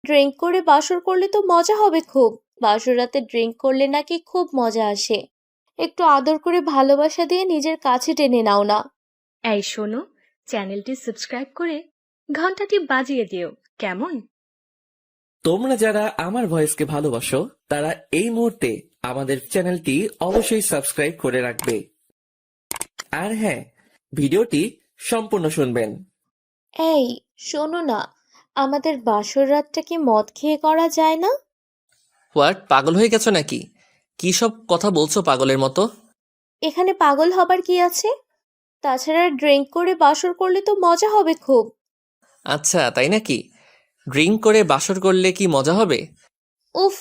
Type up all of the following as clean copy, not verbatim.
Drink করে বাসর করলে তো মজা হবে খুব। বাসর রাতে ড্রিঙ্ক করলে নাকি খুব মজা আসে। একটু আদর করে ভালোবাসা দিয়ে নিজের কাছে টেনে নাও না। এই শোনো, চ্যানেলটি সাবস্ক্রাইব করে ঘন্টাটি বাজিয়ে দিও, কেমন? তোমরা যারা আমার ভয়েসকে ভালোবাসো তারা এই মুহূর্তে আমাদের চ্যানেলটি অবশ্যই সাবস্ক্রাইব করে রাখবে। আর হ্যাঁ, ভিডিওটি সম্পূর্ণ শুনবেন। এই শোনো না, আমাদের বাসর রাতটা কি মদ খেয়ে করা যায় না? হোয়াট, পাগল হয়ে গেছো নাকি? কি সব কথা বলছো পাগলের মতো? এখানে পাগল হবার কি আছে? তাছাড়া ড্রিঙ্ক করে বাসর করলে তো মজা হবে খুব। আচ্ছা, তাই নাকি? ড্রিঙ্ক করে বাসর করলে কি মজা হবে? উফ,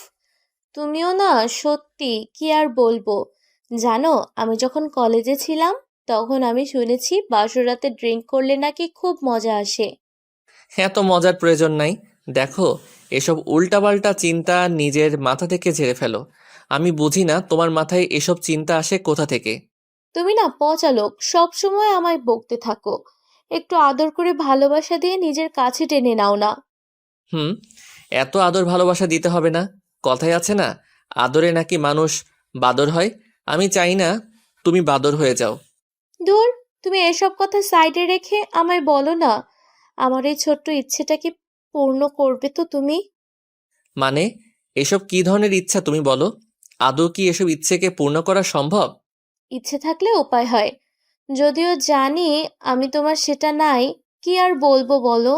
তুমিও না, সত্যি কি আর বলবো। জানো, আমি যখন কলেজে ছিলাম তখন আমি শুনেছি বাসর রাতে ড্রিঙ্ক করলে নাকি খুব মজা আসে। এত মজার প্রয়োজন নাই। দেখো, এসব উল্টাপাল্টা চিন্তা নিজের মাথা থেকে ঝেড়ে ফেলো। আমি বুঝি না তোমার মাথায় এসব চিন্তা আসে কোথা থেকে। তুমি না পচা লোক, সবসময় আমায় বকতে থাকো। একটু আদর করে ভালোবাসা দিয়ে নিজের কাছে টেনে নাও না। হুম, এত আদর ভালোবাসা দিতে হবে না। কথায় আছে না, আদরে নাকি মানুষ বাদর হয়। আমি চাই না তুমি বাদর হয়ে যাও। দূর, তুমি এসব কথা সাইডে রেখে আমায় বলো না, আমার এই ছোট্ট ইচ্ছেটাকে পূর্ণ করবে তো তুমি? মানে, এসব কি ধরনের ইচ্ছা তুমি বলো? আদৌ কি এসব ইচ্ছেকে পূর্ণ করা সম্ভব? ইচ্ছে থাকলে উপায় হয়, যদিও জানি আমি তোমার সেটা নাই। কি আর বলবো বলো?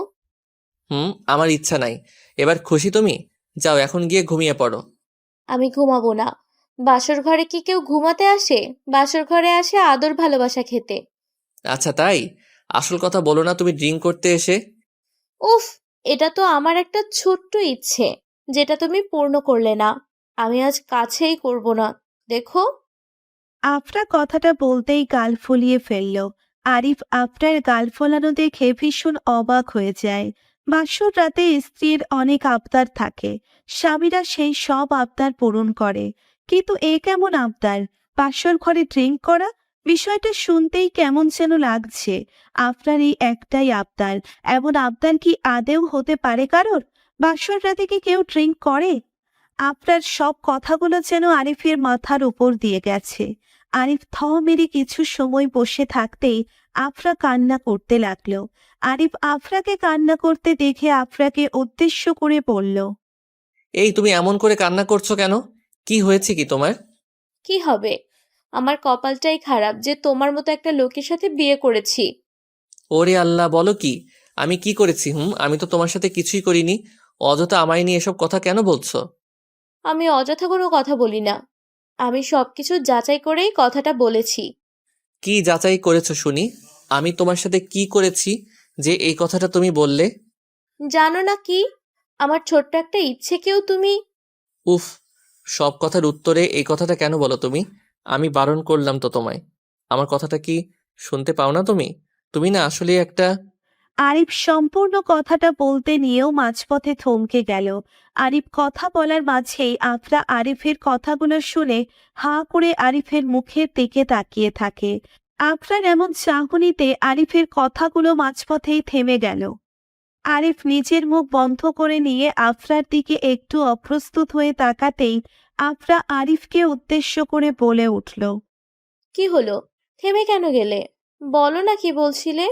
আমার ইচ্ছা নাই। এবার খুশি তুমি? যাও, এখন গিয়ে ঘুমিয়ে পড়ো। আমি ঘুমাবো না। বাসর ঘরে কি কেউ ঘুমাতে আসে? বাসর ঘরে আসে আদর ভালোবাসা খেতে। আচ্ছা তাই? আসল কথা বলো না তুমি ড্রিঙ্ক করতে এসে। উফ, এটা তো আমার একটা ছোট্ট ইচ্ছে, যেটা তুমি পূর্ণ করলে না। আমি আজ কাছেই করব না, দেখো। আফরা কথাটা বলতেই গাল ফুলিয়ে ফেলল। আরিফ আফরার গাল ফোলানো দেখে ভীষণ অবাক হয়ে যায়। বাসর রাতে স্ত্রীর অনেক আবদার থাকে, স্বামীরা সেই সব আবদার পূরণ করে, কিন্তু এ কেমন আবদার? বাসর ঘরে ড্রিঙ্ক করা? বিষয়টা শুনতেই কেমন যেন লাগছে। আফরার এই একটাই আবদার, এমন আবদার কি আদেও হতে পারে কারোর? বাসর রাতে কি কেউ ড্রিঙ্ক করে? আফরার সব কথাগুলো যেন আরিফের মাথার উপর দিয়ে গেছে। আরিফ থ মেরে কিছু সময় বসে থাকতেই আফরা কান্না করতে লাগলো। আরিফ আফরাকে কান্না করতে দেখে আফরাকে উদ্দেশ্য করে বলল, এই তুমি এমন করে কান্না করছো কেন? কি হয়েছে কি তোমার? কি হবে? আমার কপালটাই খারাপ যে তোমার মতো একটা লোকের সাথে বিয়ে করেছি। ওরে আল্লাহ, বলো কি? আমি কি করেছি? আমি তো তোমার সাথে কিছুই করিনি। অযথা আমায় নিয়ে এসব কথা কেন বলছো? আমি অযথা কোনো কথা বলি না। আমি সবকিছু যাচাই করেই কথাটা বলেছি। কি যাচাই করেছো শুনি? আমি তোমার সাথে কি করেছি যে এই কথাটা তুমি বললে? জানো না কি? আমার ছোট্ট একটা ইচ্ছেকেও তুমি... উফ, সব কথার উত্তরে এই কথাটা কেন বলো তুমি? আমি বারণ করলাম তো তোমায়। আমার কথাটা কি শুনতে পাও না তুমি? তুমি না আসলে একটা... আরিফ সম্পূর্ণ কথাটা বলতে নিয়েও মাঝপথে থমকে গেল। আরিফ কথা বলার মাঝেই আফরা আরিফের কথাগুলো শুনে হাঁ করে আরিফের মুখের দিকে তাকিয়ে থাকে। আফরার এমন চাহনিতে আরিফের কথাগুলো মাঝপথেই থেমে গেল। আরিফ নিজের মুখ বন্ধ করে নিয়ে আফরার দিকে একটু অপ্রস্তুত হয়ে তাকাতেই আফরা আরিফকে উদ্দেশ্য করে বলে উঠল, কি হলো? থেমে কেন গেলে? বলো না কি বলছিলে।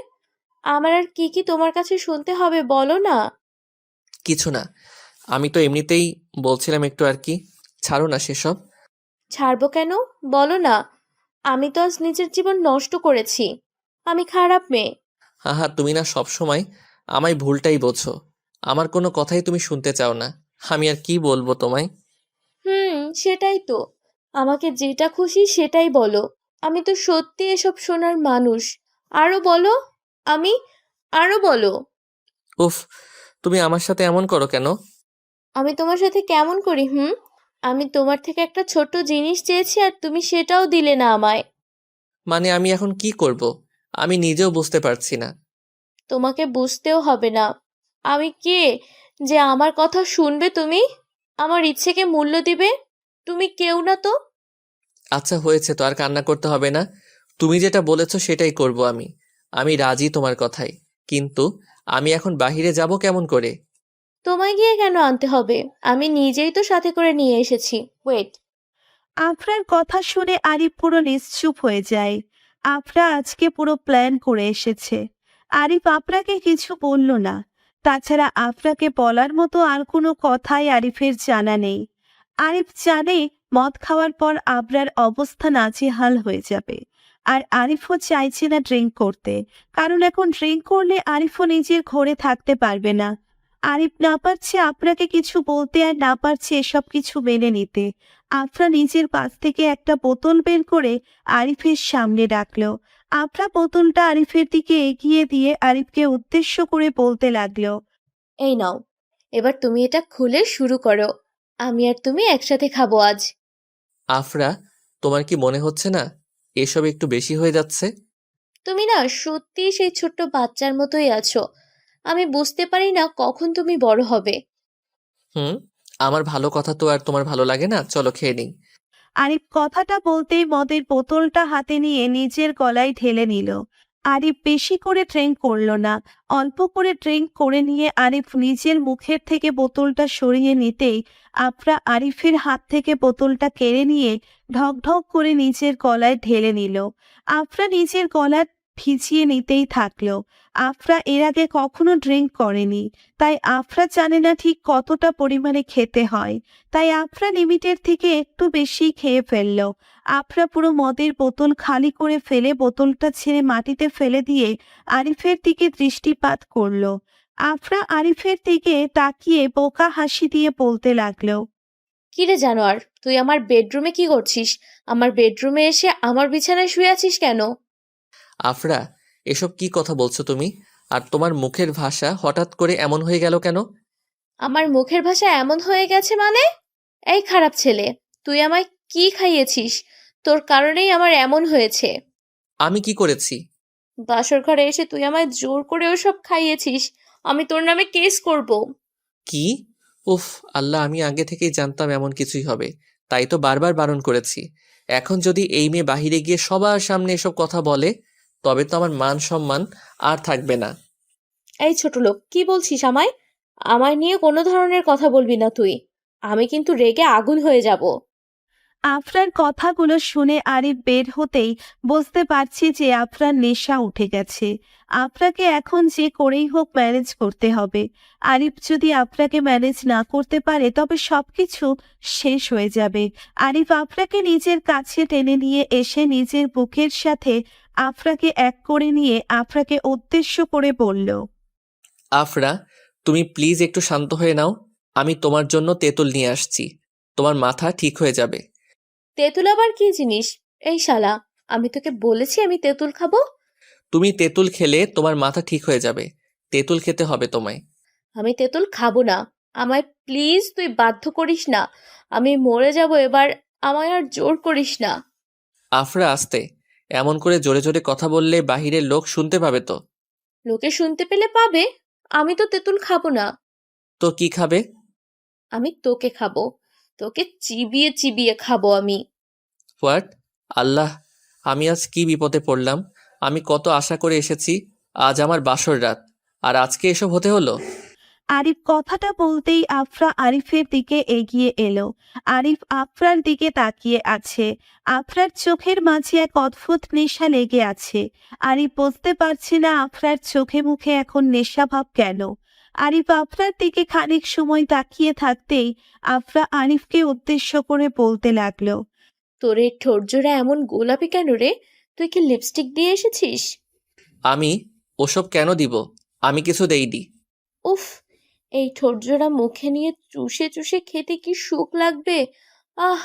আমার আর কি কি তোমার কাছে শুনতে হবে, বলো না। কিছু না, আমি তো এমনিতেই বলছিলাম একটু আর কি। ছাড়ো না সেসব। ছাড়বো কেন? বলো না। আমি তো আজ নিজের জীবন নষ্ট করেছি। আমি খারাপ মেয়ে। হা, তুমি না সব সময় আমায় ভুলটাই বোঝো। আমার কোনো কথাই তুমি শুনতে চাও না। আমি আর কি বলবো তোমায়? সেটাই তো। আমাকে যেটা খুশি সেটাই বলো। আমি তো সত্যি এসব শোনার মানুষ। আরো বলো। আমি... আরো বলো। উফ, তুমি আমার সাথে এমন করো কেন? আমি তোমার সাথে কেমন করি? আমি তোমার থেকে একটা ছোট্ট জিনিস চেয়েছি আর তুমি সেটাও দিলে না আমায়। মানে আমি এখন কি করব? আমি নিজেও বুঝতে পারছি না। তোমাকে বুঝতেও হবে না। আমি কে যে আমার কথা শুনবে তুমি? আমার ইচ্ছেকে মূল্য দিবে? তুমি কেউ না তো। আচ্ছা হয়েছে তো, আর কান্না করতে হবে না। তুমি যেটা বলেছো সেটাই করব আমি। আমি রাজি তোমার কথায়। কিন্তু আমি এখন বাহিরে যাব কেমন করে? তোমায় গিয়ে কেন আনতে হবে? আমি নিজেই তো সাথে করে নিয়ে এসেছি। ওয়েট। আফরার কথা শুনে আরিফ পুরো নিশ্চুপ হয়ে যায়। আফরা আজকে পুরো প্ল্যান করে এসেছে। আরিফ আফরাকে কিছু বলল না। তাছাড়া আফরাকে বলার মতো আর কোনো কথাই আরিফের জানা নেই। আরিফ জানে মদ খাওয়ার পর আবরার অবস্থা নাজেহাল হয়ে যাবে। আর আরিফও চাইছে না ড্রিঙ্ক করতে, কারণ এখন ড্রিঙ্ক করলে আরিফও নিজের ঘরে থাকতে পারবে না। আরিফ না পারছে আফরাকে কিছু বলতে, আর না পারছে এসব কিছু মেনে নিতে। আফরা নিজের পাশ থেকে একটা বোতল বের করে আরিফের সামনে রাখলো। আফরা বোতলটা আরিফের দিকে এগিয়ে দিয়ে আরিফকে উদ্দেশ্য করে বলতে লাগলো। এই নাও, এবার তুমি এটা খুলে শুরু করো। আমি আর তুমি একসাথে খাবো আজ। আফরা, তোমার কি মনে হচ্ছে না এসব একটু বেশি হয়ে যাচ্ছে? তুমি না সত্যি সেই ছোট্ট বাচ্চার মতোই আছো। আমি বুঝতে পারি না কখন তুমি বড় হবে। হুম, আমার ভালো কথা তো আর তোমার ভালো লাগে না? চলো খেয়ে নিই। আরিফ কথাটা বলতেই মদের বোতলটা হাতে নিয়ে নিজের গলায় ঢেলে নিল। আরিফ বেশি করে ড্রিঙ্ক করলো না, অল্প করে ড্রিঙ্ক করে নিয়ে আরিফ নিজের মুখের থেকে বোতলটা সরিয়ে নিতেই আফরা আরিফের হাত থেকে বোতলটা কেড়ে নিয়ে ঢক ঢক করে নিজের গলায় ঢেলে নিল। আফরা নিজের গলা ভিজিয়ে নিতেই থাকলো। আফরা এর আগে কখনো ড্রিঙ্ক করেনি, তাই আফরা জানে না ঠিক কতটা পরিমাণে খেতে হয়। তাই আফরা লিমিটের থেকে একটু বেশি খেয়ে ফেলল। আফরা পুরো মদের বোতল খালি করে ফেলে বোতলটা ছেড়ে মাটিতে ফেলে দিয়ে আরিফের দিকে দৃষ্টিপাত করলো। আফরা আরিফের দিকে তাকিয়ে বোকা হাসি দিয়ে বলতে লাগলো। কিরে জানোয়ার, তুই আমার বেডরুমে কি করছিস? আমার বেডরুমে এসে আমার বিছানায় শুয়ে আছিস কেন? আফরা, এসব কি কথা বলছো তুমি? আর তোমার মুখের ভাষা হঠাৎ করে এমন হয়ে গেল কেন? আমার মুখের ভাষা এমন হয়ে গেছে মানে? এই খারাপ ছেলে, তুই আমায় কি খাইয়েছিস? তোর কারণেই আমার এমন হয়েছে। আমি কি করেছি? বাসর ঘরে এসে তুই আমায় জোর করে ওসব খাইয়েছিস। আমি তোর নামে কেস করব। কি? উফ, আল্লাহ, আমি আগে থেকেই জানতাম এমন কিছুই হবে। তাই তো বারবার বারণ করেছি। এখন যদি এই মেয়ে বাহিরে গিয়ে সবার সামনে এসব কথা বলে, তবে তো আমার মান সম্মান আর থাকবে না। এই ছোট লোক, কি বলছিস আমায়? আমায় নিয়ে কোনো ধরনের কথা বলবি না তুই। আমি কিন্তু রেগে আগুন হয়ে যাব। আফরার কথাগুলো শুনে আরিফ বের হতেই বুঝতে পারছি যে আফরার নেশা উঠে গেছে। আফরাকে এখন যে করেই হোক ম্যানেজ করতে হবে। আরিফ যদি আফরাকে ম্যানেজ না করতে পারে তবে সবকিছু শেষ হয়ে যাবে। আরিফ আফরাকে নিজের কাছে টেনে নিয়ে এসে নিজের বুকের সাথে আফরাকে এক করে নিয়ে আফরাকে উদ্দেশ্য করে বলল। আফরা, তুমি প্লিজ একটু শান্ত হয়ে নাও। আমি তোমার জন্য তেঁতুল নিয়ে আসছি। তোমার মাথা ঠিক হয়ে যাবে। তেঁতুল আবার কি জিনিস? এই শালা, আমি তোকে বলেছি আমি তেঁতুল খাবো? তুমি তেঁতুল খেলে তোমার মাথা ঠিক হয়ে যাবে। তেঁতুল খেতে হবে তোমায়। আমি তেঁতুল খাবো না। আমায় প্লিজ তুই বাধ্য করিস না। আমি মরে যাব এবার। আমায় আর জোর করিস না। আফরা, আস্তে। এমন করে জোরে জোরে কথা বললে বাহিরের লোক শুনতে পাবে তো। লোকে শুনতে পেলে পাবে। আমি তো তেঁতুল খাবো না। তো কি খাবে? আমি তোকে খাবো। তোকে চিবিয়ে চিবিয়ে খাবো আমি। হোয়াট? আল্লাহ, আমি আজ কি বিপদে পড়লাম। আমি কত আশা করে এসেছি। আজ আমার বাসর রাত, আর আজকে এসব হতে হলো। আরিফ কথাটা বলতেই আফরা আরিফের দিকে এগিয়ে এলো। আরিফ আফরার দিকে তাকিয়ে আছে। আফরার চোখের মাঝে এক অদ্ভুত নেশা লেগে আছে। আরিফ বুঝতে পারছে না আফরার চোখে মুখে এখন নেশাভাব কেন। আরিফ আফরার দিকে খানিক সময় তাকিয়ে থাকতেই আফরা আরিফকে উদ্দেশ্য করে বলতে লাগলো। তোর এই ঠোঁট জোড়া এমন গোলাপি কেন রে? তুই কি লিপস্টিক দিয়ে এসেছিস? আমি ওসব কেন দিব? আমি কিছু দেইনি। উফ, এই ঠোঁট জোড়া মুখে নিয়ে চুষে চুষে খেতে কি সুখ লাগবে। আহ,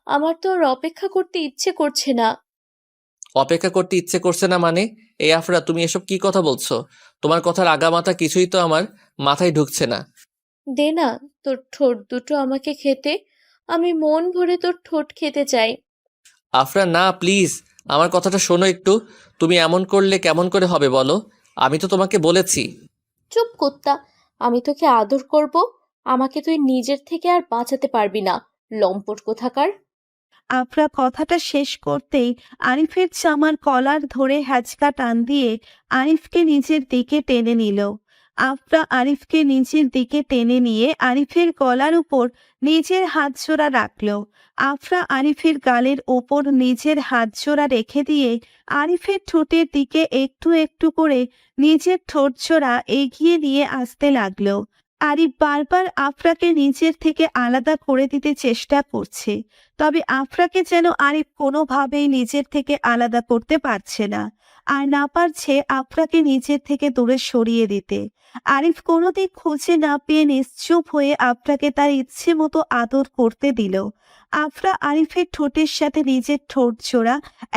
আমার তো আর অপেক্ষা করতে ইচ্ছে করছে না। অপেক্ষা করতে ইচ্ছে করছে না মানে? এই আফরা, তুমি এসব কি কথা বলছো? তোমার কথার আগামাথা কিছুই তো আমার মাথায় ঢুকছে না। দে না তোর ঠোঁট দুটো আমাকে খেতে। আমি মন ভরে তোর ঠোঁট খেতে চাই। আফরা, না, প্লিজ, আমার কথাটা শোনো একটু। তুমি এমন করলে কেমন করে হবে বলো? আমি তো তোমাকে বলেছি। চুপ কুত্তা, আমি তোকে আদর করব। আমাকে তুই নিজের থেকে আর বাঁচাতে পারবি না, লম্পট কোথাকার। আফরা কথাটা শেষ করতেই আরিফের জামার কলার ধরে হ্যাচকা টান দিয়ে আরিফকে নিজের দিকে টেনে নিল। আফরা আরিফকে নিচের দিকে টেনে নিয়ে আরিফের গলার উপর নিজের হাত জোড়া রাখল। আফরা আরিফের গালের ওপর নিজের হাত জোড়া রেখে দিয়ে আরিফের ঠোঁটের দিকে একটু একটু করে নিজের ঠোঁট জোড়া এগিয়ে নিয়ে আসতে লাগলো। আরিফ বারবার আফরাকে নিজের থেকে আলাদা করে দিতে চেষ্টা করছে, তবে আফরাকে যেন আরিফ কোনোভাবেই নিজের থেকে আলাদা করতে পারছে না, আর না পারছে আফরাকে নিজের থেকে দূরে সরিয়ে দিতে। আরিফ কোনো দিক খুঁজে না পেয়ে নিশ্চুপ হয়ে আফরাকে তার ইচ্ছে মতো আদর করতে দিল। আফরা আরিফের ঠোঁটের সাথে নিজের ঠোঁট জোড়া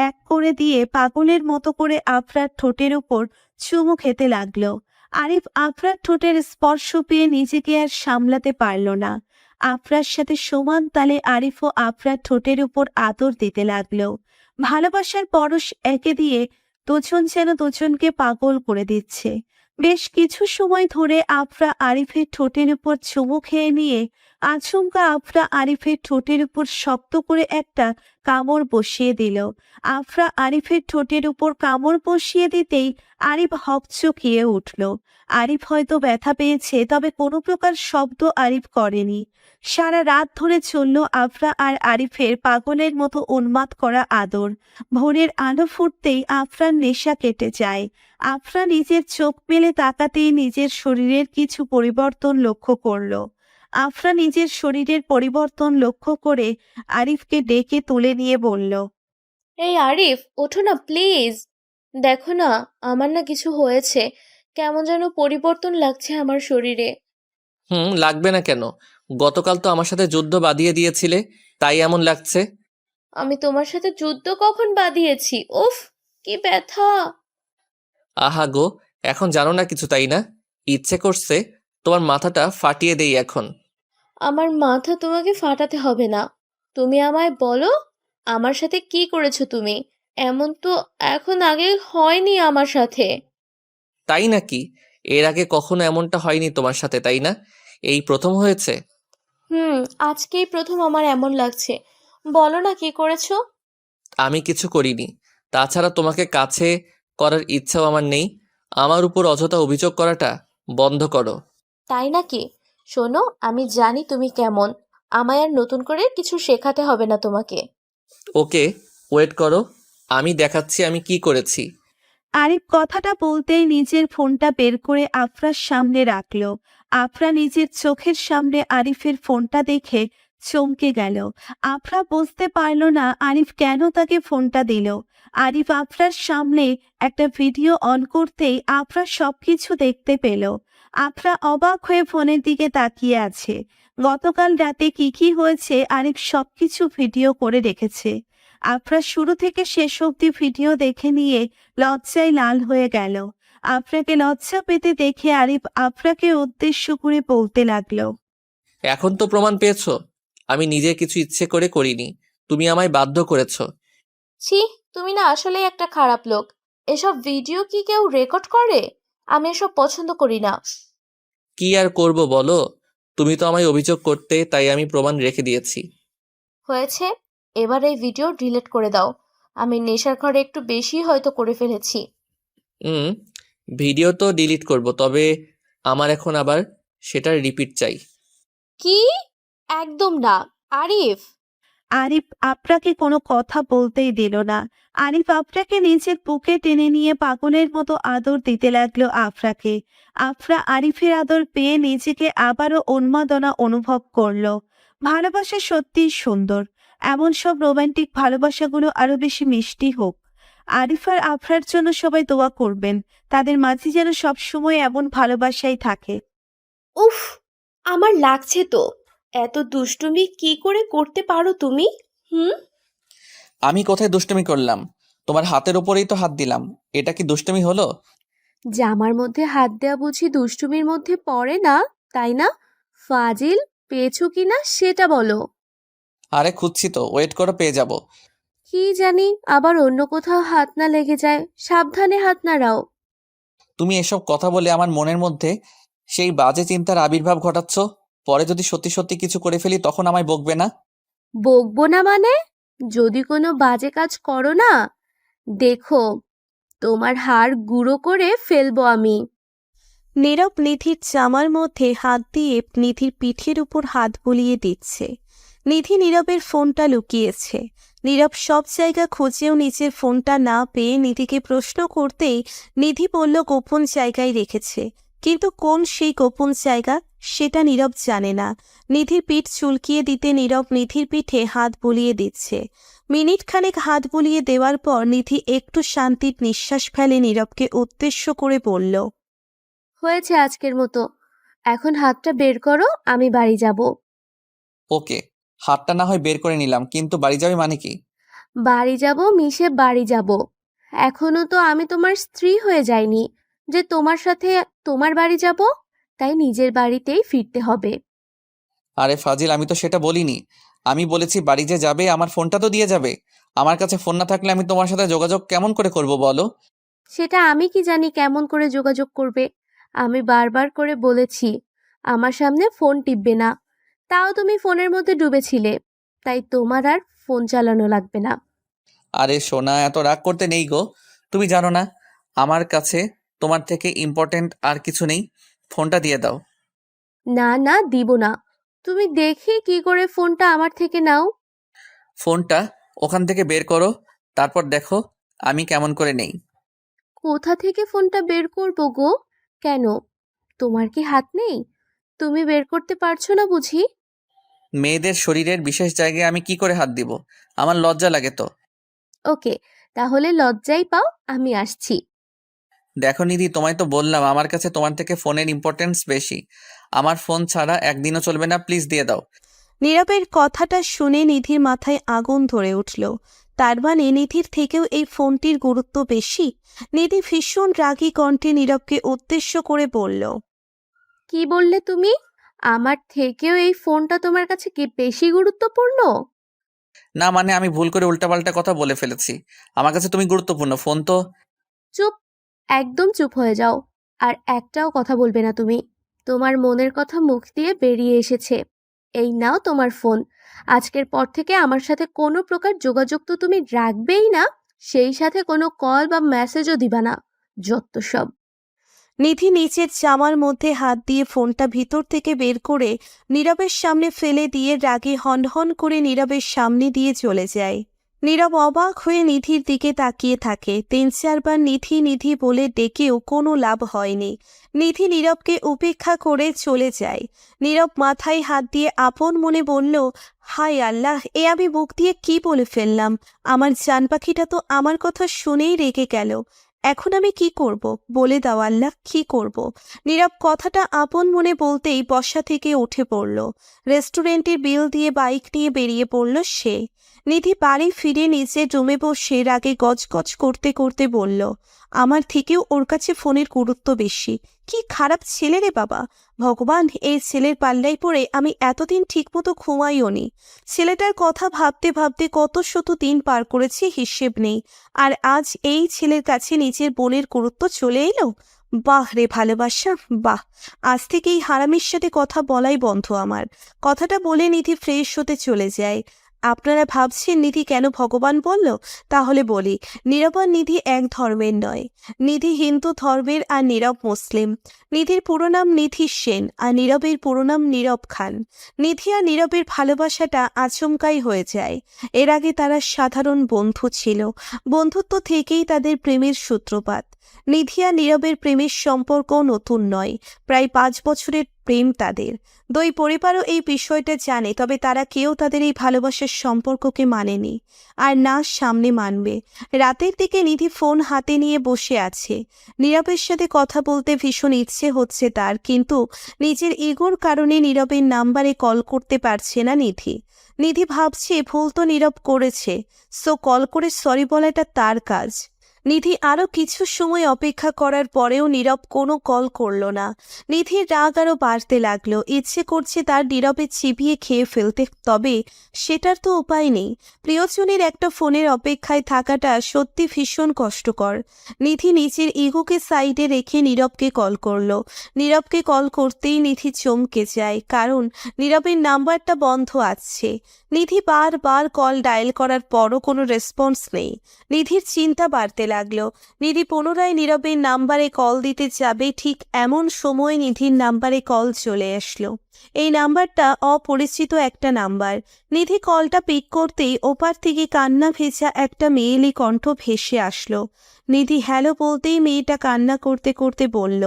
এক করে দিয়ে পাগলের মতো করে আফরার ঠোঁটের উপর চুমু খেতে লাগলো। আরিফ আফরার ঠোঁটের স্পর্শ পেয়ে নিজেকে আর সামলাতে পারল না। আফরার সাথে সমান তালে আরিফও আফরার ঠোঁটের উপর আদর দিতে লাগলো। ভালোবাসার পরশ একে দিয়ে দুজন যেন দুজনকে পাগল করে দিচ্ছে। বেশ কিছু সময় ধরে আফরা আরিফের ঠোঁটের উপর চুমু খেয়ে নিয়ে আচমকা আফরা আরিফের ঠোঁটের উপর শক্ত করে একটা কামড় বসিয়ে দিল। আফরা আরিফের ঠোঁটের উপর কামড় বসিয়ে দিতেই আরিফ হকচকিয়ে উঠল। আরিফ হয়তো ব্যথা পেয়েছে, তবে কোনো প্রকার শব্দ আরিফ করেনি। সারা রাত ধরে চলল আফরা আর আরিফের পাগলের মতো উন্মাদ করা আদর। ভোরের আলো ফুটতেই আফরার নেশা কেটে যায়। আফরা নিজের চোখ মেলে তাকাতেই নিজের শরীরের কিছু পরিবর্তন লক্ষ্য করল। আফরা নিজের শরীরের পরিবর্তন লক্ষ্য করে আরিফকে ডেকে তুলে নিয়ে বলল, এই আরিফ, ওঠো না প্লিজ। দেখো না, আমার না কিছু হয়েছে। কেমন যেন পরিবর্তন লাগছে আমার শরীরে। লাগবে না কেন? গতকাল তো আমার সাথে যুদ্ধ বাঁধিয়ে দিয়েছিলে, তাই এমন লাগছে। আমি তোমার সাথে যুদ্ধ কখন বাঁধিয়েছি? উফ, কি ব্যথা! আহা গো, এখন জানো না কিছু, তাই না? ইচ্ছে করছে তোমার মাথাটা ফাটিয়ে দেই এখন। আমার মাথা তোমাকে ফাটাতে হবে না। তুমি আমায় বলো, আমার সাথে কি করেছো তুমি? এমন তো এখন আগে হয়নি আমার সাথে। তাই নাকি? এর আগে কখনো এমনটা হয়নি তোমার সাথে, তাই না? এই প্রথম হয়েছে? আজকেই প্রথম আমার এমন লাগছে। বলো না কি করেছো? আমি কিছু করিনি। তাছাড়া তোমাকে কাছে করার ইচ্ছাও আমার নেই। আমার উপর অযথা অভিযোগ করাটা বন্ধ করো। তাই নাকি? শোনো, আমি জানি তুমি কেমন। আমায় আর নতুন করে কিছু শেখাতে হবে না তোমাকে। ওকে, ওয়েট করো, আমি দেখাচ্ছি আমি কি করেছি। আরিফ কথাটা বলতেই নিজের ফোনটা বের করে আফরার সামনে রাখল। আফরা নিজের চোখের সামনে আরিফের ফোনটা দেখে চমকে গেল। আফরা বুঝতে পারল না আরিফ কেন তাকে ফোনটা দিল। আরিফ আফরার সামনে একটা ভিডিও অন করতেই আফরা সবকিছু দেখতে পেল। আফরা অবাক হয়ে ফোনের দিকে তাকিয়ে আছে। গতকাল রাতে কি কি হয়েছে আরিফ সবকিছু ভিডিও করে রেখেছে। আফরা শুরু থেকে শেষ অবধি ভিডিও দেখে নিয়ে লজ্জায় লাল হয়ে গেল। আফরাকে লজ্জা পেতে দেখে আরিফ আফরাকে উদ্দেশ্য করে বলতে লাগলো, এখন তো প্রমাণ পেয়েছো আমি নিজে কিছু ইচ্ছে করে করিনি, তুমি আমায় বাধ্য করেছো। ছি, তুমি না আসলেই একটা খারাপ লোক। এসব ভিডিও কি কেউ রেকর্ড করে? আমি এসব পছন্দ করি না। কি আর করব বলো, তুমি তো আমায় অভিযোগ করতে, তাই আমি প্রমাণ রেখে দিয়েছি। হয়েছে, এবার এই ভিডিও ডিলিট করে দাও। আমি নেশার ঘরে একটু বেশি হয়তো করে ফেলেছি। হুম, ভিডিও তো ডিলিট করব, তবে আমার এখন আবার সেটার রিপিট চাই। কি? একদম না, আরিফ। আরিফ আফরাকে কোনো কথা বলতেই দিল না। আরিফ আফরাকে নিজের বুকে টেনে নিয়ে পাগলের মতো আদর দিতে লাগলো আফরাকে। আফরা আরিফের আদর পেয়ে নিজেকে আবারও উন্মাদনা অনুভব করলো। ভালোবাসা সত্যিই সুন্দর। এমন সব রোমান্টিক ভালোবাসাগুলো আরো বেশি মিষ্টি হোক। আরিফ আর আফরার জন্য সবাই দোয়া করবেন, তাদের মাঝে যেন সবসময় এমন ভালোবাসাই থাকে। উফ, আমার লাগছে তো। এত দুষ্টুমি কি করে করতে পারো তুমি? হুম। আমি কোথায় দুষ্টুমি করলাম? তোমার হাতের ওপরেই তো হাত দিলাম, এটা কি দুষ্টুমি হলো? জামার মধ্যে হাত দেওয়া বুঝি দুষ্টুমির মধ্যে পড়ে না, তাই না? ফাজিল, পেয়েছো কিনা সেটা বলো। আরে খুঁজছি তো, ওয়েট করো, পেয়ে যাব। কি জানি আবার অন্য কোথাও হাত না লেগে যায়, সাবধানে হাত নাড়াও। তুমি এসব কথা বলে আমার মনের মধ্যে সেই বাজে চিন্তার আবির্ভাব ঘটাচ্ছ। পরে যদি সত্যি সত্যি কিছু করে ফেলি তখন আমায় বকবে না? বকবো না মানে? যদি কোনো বাজে কাজ করো না, দেখো তোমার হাড় গুঁড়ো করে ফেলবো আমি। নীরব নিধির জামার মধ্যে হাত দিয়ে নিধির পিঠের উপর হাত বুলিয়ে দিচ্ছে। নিধি নীরবের ফোনটা লুকিয়েছে। নীরব সব জায়গা খুঁজেও নিজের ফোনটা না পেয়ে নিধিকে প্রশ্ন করতেই নিধি বলল গোপন জায়গায় রেখেছে, কিন্তু কোন সেই গোপন জায়গা সেটা নীরব জানে না। নিধির পিঠ চুলকিয়ে দিতে নীরব নিধির পিঠে হাত বুলিয়ে দিচ্ছে। মিনিট খানেক হাত বুলিয়ে দেওয়ার পর নিধি একটু শান্তির নিঃশ্বাস ফেলে নীরবকে উদ্দেশ্য করে বলল, হয়েছে আজকের মতো, এখন হাতটা বের করো, আমি বাড়ি যাব। ওকে, হাতটা না হয় বের করে নিলাম, কিন্তু বাড়ি যাবে মানে কি? বাড়ি যাব মিশে বাড়ি যাব। এখনো তো আমি তোমার স্ত্রী হয়ে যাইনি যে তোমার সাথে তোমার বাড়ি যাব, তাই নিজের বাড়িতেই ফিরতে হবে। আরে ফাজিল, আমি তো সেটা বলিনি। আমি বলেছি বাড়ি যে যাবে আমার ফোনটা তো দিয়ে যাবে। আমার কাছে ফোন না থাকলে আমি তোমার সাথে যোগাযোগ কেমন করে করব বলো? সেটা আমি কি জানি কেমন করে যোগাযোগ করবে। আমি বারবার করে বলেছি আমার সামনে ফোন টিপবে না, তাও তুমি ফোনের মধ্যে ডুবেছিলে, তাই তোমার আর ফোন চালানো লাগবে না। আরে সোনা, এত রাগ করতে নেই গো। তুমি জানো না আমার কাছে তোমার থেকে ইম্পর্টেন্ট আর কিছু নেই। ফোনটা দিয়ে দাও। না না, দিব না। তুমি দেখি কি করে ফোনটা আমার থেকে নাও। ফোনটা ওখান থেকে বের করো, তারপর দেখো আমি কেমন করে নেই। কোথা থেকে ফোনটা বের করবো গো? কেন, তোমার কি হাত নেই? তুমি বের করতে পারছো না বুঝি? মেয়েদের শরীরের বিশেষ জায়গায় আমি কি করে হাত দিব? আমার লজ্জা লাগে তো। ওকে, তাহলে লজ্জাই পাও, আমি আসছি। দেখো নিধি, তোমায় তো বললাম আমার কাছে তোমার থেকে ফোনের ইম্পর্টেন্স বেশি। আমার ফোন ছাড়া একদিনও চলবে না, প্লিজ দিয়ে দাও। নীরবের কথাটা শুনে নিধির মাথায় আগুন ধরে উঠল। তার মানে নিধির থেকেও এই ফোনটির গুরুত্ব বেশি। নিধি ভীষণ রাগী কণ্ঠে নীরবকে উদ্দেশ্য করে বলল, কি বললে তুমি? আমার থেকেও এই ফোনটা তোমার কাছে কি বেশি গুরুত্বপূর্ণ? না মানে আমি ভুল করে উল্টাপাল্টা কথা বলে ফেলেছি। আমার কাছে তুমি গুরুত্বপূর্ণ, ফোন তো। চুপ, একদম চুপ হয়ে যাও। আর একটাও কথা বলবে না তুমি। তোমার মনের কথা মুখ দিয়ে বেরিয়ে এসেছে। এই নাও তোমার ফোন। আজকের পর থেকে আমার সাথে কোনো প্রকার যোগাযোগ তো তুমি রাখবেই না, সেই সাথে কোনো কল বা মেসেজও দিবা না। যত সব। নিধি নিচের জামার মধ্যে হাত দিয়ে ফোনটা ভিতর থেকে বের করে নীরবের সামনে ফেলে দিয়ে রাগে হনহন করে নীরবের সামনে দিয়ে চলে যায়। নীরব অবাক হয়ে নিধির দিকে তাকিয়ে থাকে। ৩-৪ বার নিধি নিধি বলে ডেকেও কোনো লাভ হয়নি। নিধি নীরবকে উপেক্ষা করে চলে যায়। নীরব মাথায় হাত দিয়ে আপন মনে বলল, হায় আল্লাহ, এ আমি মুখ দিয়ে কি বলে ফেললাম? আমার জান পাখিটা তো আমার কথা শুনেই রেগে গেল। এখন আমি কি করব? বলে দাও আল্লাহ, কি করব? নীরব কথাটা আপন মনে বলতেই বসা থেকে উঠে পড়ল। রেস্টুরেন্টের বিল দিয়ে বাইক নিয়ে বেরিয়ে পড়ল সে। নিধি বাড়ি ফিরে নিচে রুমে বসে রাগে গজগজ করতে করতে বলল, আমার থেকেও ওর কাছে ফোনের গুরুত্ব বেশি। কি খারাপ ছেলে রে বাবা! ভগবান, এই ছেলের পাল্লায় পড়ে আমি এতদিন ঠিকমতো ঘুমাইও নি। ছেলেটার কথা ভাবতে ভাবতে কত শত দিন পার করেছি, হিসেব নেই। আর আজ এই ছেলের কাছে নিজের বোনের গুরুত্ব চলে এলো। বাহ রে ভালোবাসা, বাহ! আজ থেকে এই হারামির সাথে কথা বলাই বন্ধ আমার। কথাটা বলে নিধি ফ্রেশ হতে চলে যায়। আপনারা ভাবছেন নিধি কেন ভগবান বলল? তাহলে বলি, নীরব আর নিধি এক ধর্মের নয়। নিধি হিন্দু ধর্মের আর নীরব মুসলিম। নিধির পুরো নাম নিধি সেন আর নীরবের পুরো নাম নীরব খান। নিধি আর নীরবের ভালোবাসাটা আচমকাই হয়ে যায়। এর আগে তারা সাধারণ বন্ধু ছিল। বন্ধুত্ব থেকেই তাদের প্রেমের সূত্রপাত। নিধি আর নীরবের প্রেমের সম্পর্ক নতুন নয়, প্রায় 5 বছরের প্রেম তাদের। দুই পরিবারও এই বিষয়টা জানে, তবে তারা কেউ তাদের এই ভালোবাসার সম্পর্ককে মানেনি, আর না সামনে মানবে। রাতের দিকে নিধি ফোন হাতে নিয়ে বসে আছে। নীরবের সাথে কথা বলতে ভীষণ ইচ্ছে হচ্ছে তার, কিন্তু নিজের ইগোর কারণে নীরবের নাম্বারে কল করতে পারছে না নিধি। নিধি ভাবছে ভুল তো নীরব করেছে, সো কল করে সরি বলাটা তার কাজ। নিধি আরো কিছু সময় অপেক্ষা করার পরেও নীরব কোনো কল করল না। নিধির রাগ আরো বাড়তে লাগলো। ইচ্ছে করছে তার নীরবে চিবিয়ে খেয়ে ফেলতে, তবে সেটার তো উপায় নেই। প্রিয়জনের একটা ফোনের অপেক্ষায় থাকাটা সত্যি ভীষণ কষ্টকর। নিধি নিজের ইগোকে সাইডে রেখে নীরবকে কল করলো। নীরবকে কল করতেই নিধি চমকে যায়, কারণ নীরবের নাম্বারটা বন্ধ আছে। নিধি বারবার কল ডায়াল করার পরও কোনো রেসপন্স নেই। নিধির চিন্তা বাড়তে লাগলো। নিধি পুনরায় নীরবের নাম্বারে কল দিতে যাবে, ঠিক এমন সময় নিধির নাম্বারে কল চলে আসলো। এই নাম্বারটা অপরিচিত একটা নাম্বার। নিধি কলটা পিক করতেই ওপার থেকে কান্না ভেজা একটা মেয়েলি কণ্ঠ ভেসে আসলো। নিধি হ্যালো বলতেই মেয়েটা কান্না করতে করতে বলল,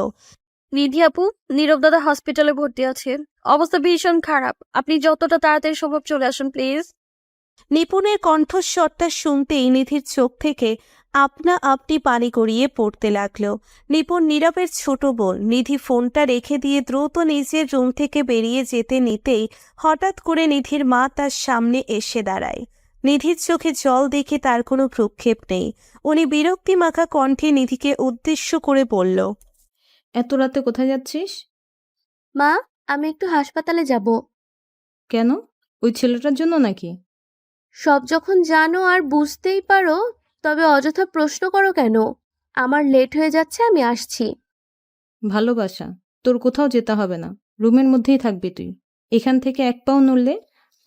নিধি আপু, নীরব দাদা হসপিটালে ভর্তি আছে, অবস্থা ভীষণ খারাপ, আপনি যতটা তাড়াতাড়ি সম্ভব চলে আসুন প্লিজ। নিপুণের কণ্ঠস্বরটা শুনতেই নিধির চোখ থেকে আপনা আপনি পানি গড়িয়ে পড়তে লাগলো। নিপুণ নীরবের ছোট বোন। নিধি ফোনটা রেখে দিয়ে দ্রুত নিজের রুম থেকে বেরিয়ে যেতে নিতেই হঠাৎ করে নিধির মা তার সামনে এসে দাঁড়ায়। নিধির চোখে জল দেখে তার কোনো ভ্রুক্ষেপ নেই। উনি বিরক্তি মাখা কণ্ঠে নিধিকে উদ্দেশ্য করে বলল, এত রাতে কোথায় যাচ্ছিস? মা, আমি একটু হাসপাতালে যাব। কেন? ওই ছেলেটার জন্য নাকি? সব যখন জানো আর বুঝতেই পারো, তবে অযথা প্রশ্ন করো কেন? আমার লেট হয়ে যাচ্ছে, আমি আসছি। ভালোবাসা, তোর কোথাও যেতে হবে না, রুমের মধ্যেই থাকবি তুই। এখান থেকে এক পাও নড়লে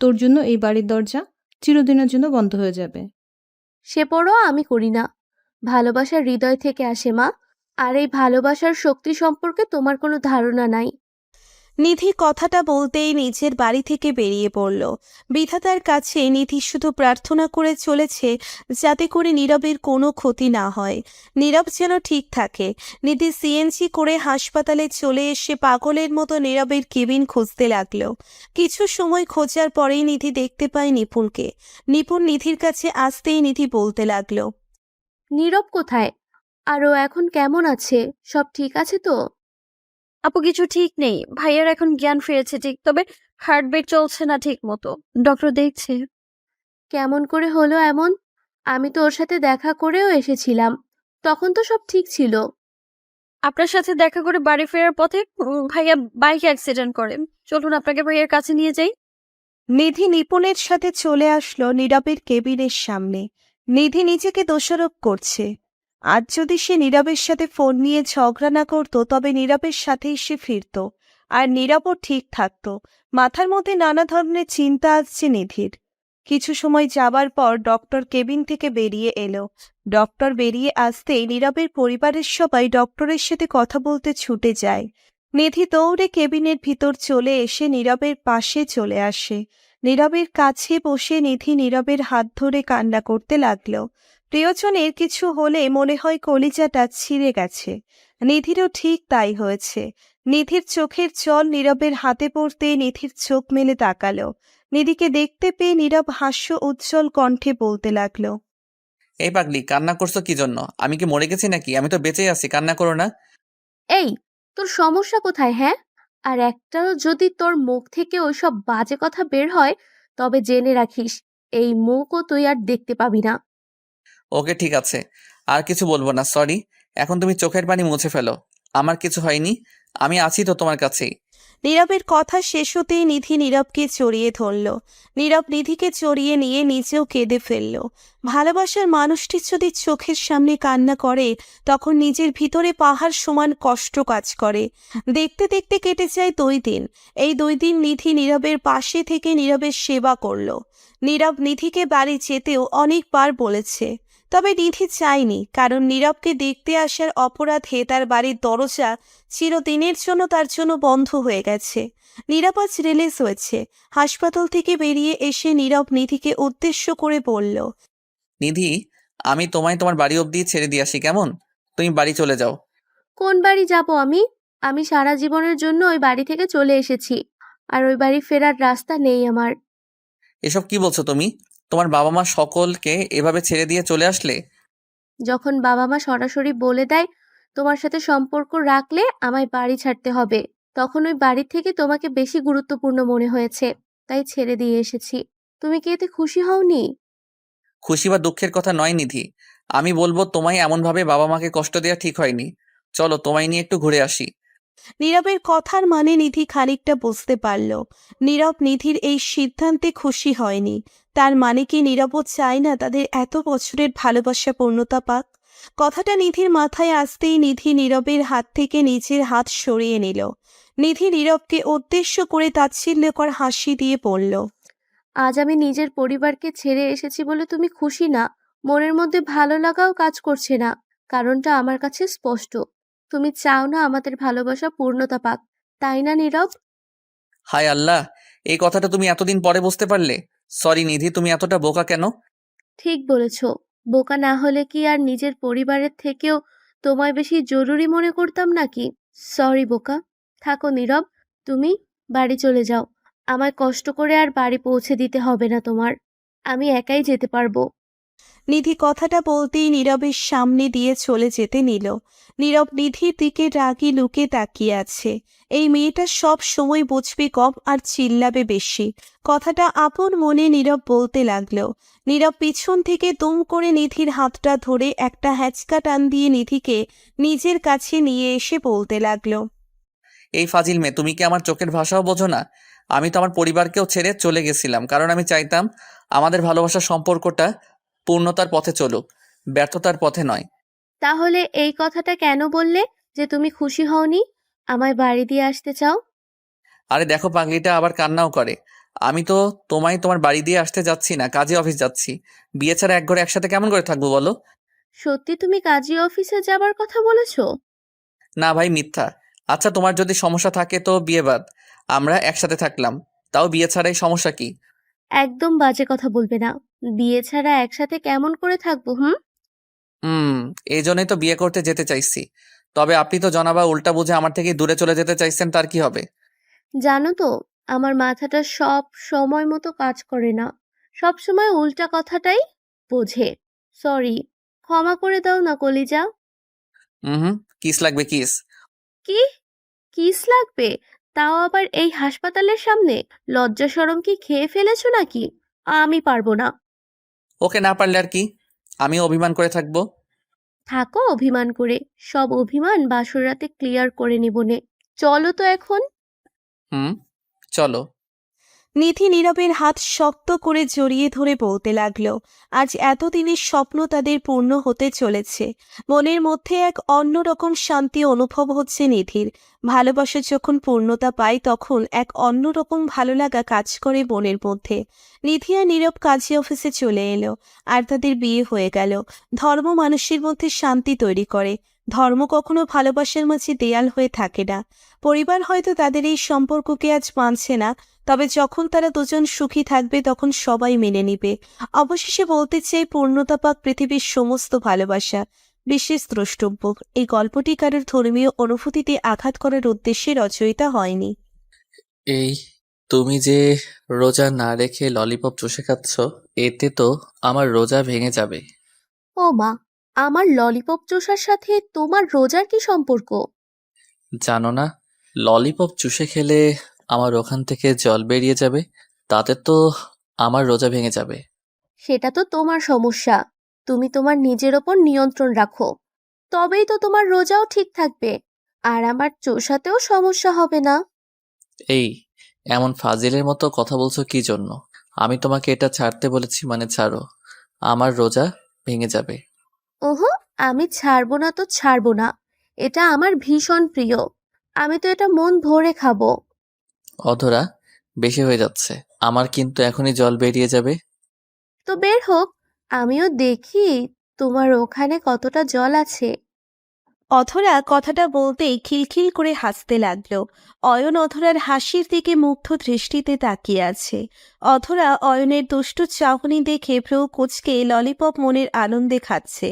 তোর জন্য এই বাড়ির দরজা চিরদিনের জন্য বন্ধ হয়ে যাবে। সে পরও আমি করি না। ভালোবাসার হৃদয় থেকে আসে মা, আর এই ভালোবাসার শক্তি সম্পর্কে তোমার কোনো ধারণা নাই। নিধি কথাটা বলতেই নিজের বাড়ি থেকে বেরিয়ে পড়ল। বিধাতার কাছে নিধি শুধু প্রার্থনা করে চলেছে যাতে করে নীরবের কোনো ক্ষতি না হয়, নীরব যেন ঠিক থাকে। নিধি সিএনজি করে হাসপাতালে চলে এসে পাগলের মতো নীরবের কেবিন খুঁজতে লাগলো। কিছু সময় খোঁজার পরেই নিধি দেখতে পায় নিপুণকে। নিপুণ নিধির কাছে আসতেই নিধি বলতে লাগলো, নীরব কোথায়? আর ও এখন কেমন আছে? সব ঠিক আছে তো? আপু কিছু ঠিক নেই, ভাইয়ার এখন জ্ঞান ফিরেছে ঠিক, তবে হার্টবিট চলছে না ঠিক মতো, ডক্টর দেখছে। কেমন করে হলো এমন? আমি তো ওর সাথে দেখা করেও এসেছিলাম, তখন তো সব ঠিক ছিল। আপনার সাথে দেখা করে বাড়ি ফেরার পথে ভাইয়া বাইক অ্যাক্সিডেন্ট করে। চলুন আপনাকে ভাইয়ার কাছে নিয়ে যাই। নিধি নিপুণের সাথে চলে আসলো নীরবের কেবিনের সামনে। নিধি নিজেকে দোষারোপ করছে। আজ যদি সে নীরবের সাথে ফোন নিয়ে ঝগড়া না করতো তবে নীরবের সাথেই সে ফিরত, আর নীরবও ঠিক থাকতো। মাথার মধ্যে নানা ধরনের চিন্তা আসছে নিধির। কিছু সময় যাবার পর ডক্টর কেবিন থেকে বেরিয়ে এলো। ডক্টর বেরিয়ে আসতেই নীরবের পরিবারের সবাই ডক্টরের সাথে কথা বলতে ছুটে যায়। নিধি দৌড়ে কেবিনের ভিতর চলে এসে নীরবের পাশে চলে আসে। নীরবের কাছে বসে নিধি নীরবের হাত ধরে কান্না করতে লাগলো। প্রিয়জনের কিছু হলে মনে হয় কলিজাটা ছিঁড়ে গেছে। নিধিরও ঠিক তাই হয়েছে। নিধির চোখের জল নীরবের হাতে পড়তে নিধির চোখ মেলে তাকালো। নিধিকে দেখতে পেয়ে নীরব হাস্য উজ্জ্বল কণ্ঠে বলতে লাগলো, এই পাগলি, কান্না করছো কি জন্য? আমি কি মরে গেছি নাকি? আমি তো বেঁচেই আছি, কান্না করো না। এই, তোর সমস্যা কোথায় হ্যাঁ? আর একটাও যদি তোর মুখ থেকে ওইসব বাজে কথা বের হয়, তবে জেনে রাখিস এই মুখও তুই আর দেখতে পাবি না। ওকে ঠিক আছে, আর কিছু বলবো না, সরি। এখন তুমি চোখের পানি মুছে ফেলো। আমার কিছু হয়নি, আমি আছি তো তোমার কাছেই। নীরবের কথা শেষ হতেই নিধি নীরবকে জড়িয়ে ধরল। নীরব নিধিকে জড়িয়ে নিয়ে নিজেও কেঁদে ফেলল। ভালোবাসার মানুষটি যদি চোখের সামনে কান্না করে তখন নিজের ভিতরে পাহাড় সমান কষ্ট কাজ করে। দেখতে দেখতে কেটে যায় 2 দিন। এই 2 দিন নিধি নীরবের পাশে থেকে নীরবের সেবা করল। নীরব নিধিকে বাড়ি যেতেও অনেকবার বলেছে, তবে নিধি চায়নি, কারণ নীরবকে দেখতে আসার অপরাধে তার বাড়ির দরজা চিরদিনের জন্য তার জন্য বন্ধ হয়ে গেছে। নীরব আজ রিলিজ হয়েছে। হাসপাতাল থেকে বেরিয়ে এসে নীরব নিধিকে উদ্দেশ্য করে বলল, নিধি, আমি তোমায় তোমার বাড়ি অবধি ছেড়ে দিয়ে আসি, কেমন? তুমি বাড়ি চলে যাও। কোন বাড়ি যাব আমি? আমি সারা জীবনের জন্য ওই বাড়ি থেকে চলে এসেছি, আর ওই বাড়ি ফেরার রাস্তা নেই আমার। এসব কি বলছো তুমি? তোমার বাবা মা সকলকে এভাবে ছেড়ে দিয়ে চলে আসলে? যখন বাবা মা সরাসরি বলে দেয় তোমার সাথে সম্পর্ক রাখলে আমায় বাড়ি ছাড়তে হবে, তখন ওই বাড়ি থেকে তোমাকে বেশি গুরুত্বপূর্ণ মনে হয়েছে, তাই ছেড়ে দিয়ে এসেছি। তুমি কি এতে খুশি হওনি? খুশি বা দুঃখের কথা নয় নিধি, আমি বলবো তোমায় এমনভাবে বাবা মাকে কষ্ট দেওয়া ঠিক হয়নি। চলো তোমায় নিয়ে একটু ঘুরে আসি। নীরবের কথার মানে নিধি খানিকটা বুঝতে পারল। নীরব নিধির এই সিদ্ধান্তে খুশি হয়নি। তার মানে কি নীরবও চায় না তাদের এত বছরের ভালোবাসা পূর্ণতা পাক? কথাটা নিধির মাথায় আসতেই নিধি নীরবের হাত থেকে নিজের হাত সরিয়ে নিল। নিধি নীরবকে উদ্দেশ্য করে তাচ্ছিল্যকর হাসি দিয়ে বলল, আজ আমি নিজের পরিবারকে ছেড়ে এসেছি বলে তুমি খুশি না, মনের মধ্যে ভালো লাগাও কাজ করছে না। কারণটা আমার কাছে স্পষ্ট। তুমি চাও না আমাদের ভালোবাসা পূর্ণতা পাক, তাই না নীরব? হায় আল্লাহ, এই কথাটা তুমি এতদিন পরে বুঝতে পারলে? সরি নিধি, তুমি এতটা বোকা কেন? ঠিক বলেছ। বোকা না হলে কি আর নিজের পরিবারের থেকেও তোমায় বেশি জরুরি মনে করতাম নাকি? সরি বোকা। থাকো নীরব, তুমি বাড়ি চলে যাও। আমায় কষ্ট করে আর বাড়ি পৌঁছে দিতে হবে না তোমার। আমি একাই যেতে পারবো। নিধি কথাটা বলতেই নীরবের সামনে দিয়ে চলে যেতে নিল। নীরব নিধির দিকে রাগী লুকে তাকিয়ে আছে। এই মেয়েটা সব সময় বুঝবে কম আর চিল্লাবে বেশি। কথাটা আপন মনে নীরব বলতে লাগলো। নীরব পিছন থেকে দুম করে নিধির হাতটা ধরে একটা হ্যাঁচকা টান দিয়ে নিধিকে নিজের কাছে নিয়ে এসে বলতে লাগলো। এই ফাজিল মেয়ে, তুমি কি আমার চোখের ভাষাও বোঝো না? আমি তো আমার পরিবারকেও ছেড়ে চলে গেছিলাম, কারণ আমি চাইতাম আমাদের ভালোবাসার সম্পর্কটা পূর্ণতার পথে চলুক, ব্যর্থতার পথে নয়। তাহলে এই কথাটা কেন বললে যে তুমি খুশি হওনি? আমায় বাড়ি দিয়ে আসতে চাও? আরে দেখো, পাগলিটা আবার কান্নাও করে। আমি তো তোমায় তোমার বাড়ি দিয়ে আসতে যাচ্ছি না, কাজে অফিস যাচ্ছি। বিয়ে ছাড়া এক ঘরে একসাথে কেমন করে থাকবো বলো? সত্যি তুমি কাজী অফিসে যাবার কথা বলেছো? না ভাই, মিথ্যা। আচ্ছা, তোমার যদি সমস্যা থাকে তো বিয়ে বাদ, আমরা একসাথে থাকলাম, তাও বিয়ে ছাড়াই সমস্যা কি? একদম বাজে কথা বলবে না। বিয়ে ছাড়া একসাথে কেমন করে থাকবো? হুম, এই জন্যই তো বিয়ে করতে যেতে চাইছি। তবে আপনি তো জনাবা উল্টা বুঝে আমার থেকে দূরে চলে যেতে চাইছেন, তার কি হবে? জানো তো, আমার মাথাটা সব সময় মতো কাজ করে না। সব সময় উল্টা কথাটাই বোঝে। সরি, ক্ষমা করে দাও না কলিজা। হুম, কিস লাগবে, কিস। কি? কিস লাগবে? তাও আবার এই হাসপাতালের সামনে? লজ্জা শরম কি খেয়ে ফেলেছো নাকি? আমি পারবো না। ওকে, না পারলে আর কি, আমি অভিমান করে থাকবো। থাকো অভিমান করে। সব অভিমান বাসর রাতে ক্লিয়ার করে নিবনে। চলো তো এখন। হুম, চলো। নিধি নীরবের হাত শক্ত করে জড়িয়ে ধরে বলতে লাগলো। আজ এতদিনের স্বপ্ন তাদের পূর্ণ হতে চলেছে। মনের মধ্যে এক অন্যরকম শান্তি অনুভব হচ্ছে নিধির। ভালোবাসা যখন পূর্ণতা পায় তখন এক অন্যরকম ভালো লাগা কাজ করে মনের মধ্যে। নিধি আর নীরব কাজী অফিসে চলে এলো আর তাদের বিয়ে হয়ে গেল। ধর্ম মানুষের মধ্যে শান্তি তৈরি করে। ধর্ম কখনো ভালোবাসার মাঝে দেয়াল হয়ে থাকে না। পরিবার হয়তো তাদের এই সম্পর্ককে আজ মানছে না, তবে যখন তারা দুজন সুখী থাকবে তখন সবাই মেনে নিবে। অবশেষে বলতে চাই, পূর্ণতা পাক পৃথিবীর সমস্ত ভালোবাসা। বিশেষ দ্রষ্টব্য, এই গল্পটি কারোর ধর্মীয় অনুভূতিতে আঘাত করার উদ্দেশ্যে রচয়িতা হয়নি। এই, তুমি যে রোজা না রেখে ললিপপ চুষে খাচ্ছ, এতে তো আমার রোজা ভেঙে যাবে। ও মা, আমার ললিপপ চোষার সাথে তোমার রোজার কি সম্পর্ক? জানো না, ললিপপ চুষে খেলে আমার ওখান থেকে জল বেরিয়ে যাবে, তাতে তো আমার রোজা ভেঙে যাবে। সেটা তো তোমার সমস্যা। তুমি তোমার নিজের ওপর নিয়ন্ত্রণ রাখো, তবেই তো তোমার রোজাও ঠিক থাকবে। আর আমার চোষাতেও সমস্যা হবে না। এই, এমন ফাজিলের মতো কথা বলছো কি জন্য? আমি তোমাকে এটা ছাড়তে বলেছি মানে ছাড়ো, আমার রোজা ভেঙে যাবে। ওহো, আমি ছাড়বো না তো ছাড়বো না। এটা আমার ভীষণ প্রিয়। আমি তো এটা মন ভরে খাবো। অধরা, বেশি হয়ে যাচ্ছে, আমার কিন্তু এখনই জল বেরিয়ে যাবে। তো বের হোক, আমিও দেখি তোমার ওখানে কতটা জল আছে। অধরা কথাটা বলতেই খিলখিল করে হাসতে লাগলো। অয়ন অধরার হাসির দিকে মুগ্ধ দৃষ্টিতে তাকিয়ে আছে। অধরা অয়নের দুষ্টু চাহনি দেখে ভ্রু কুঁচকে ললিপপ মনের আনন্দে খাচ্ছে।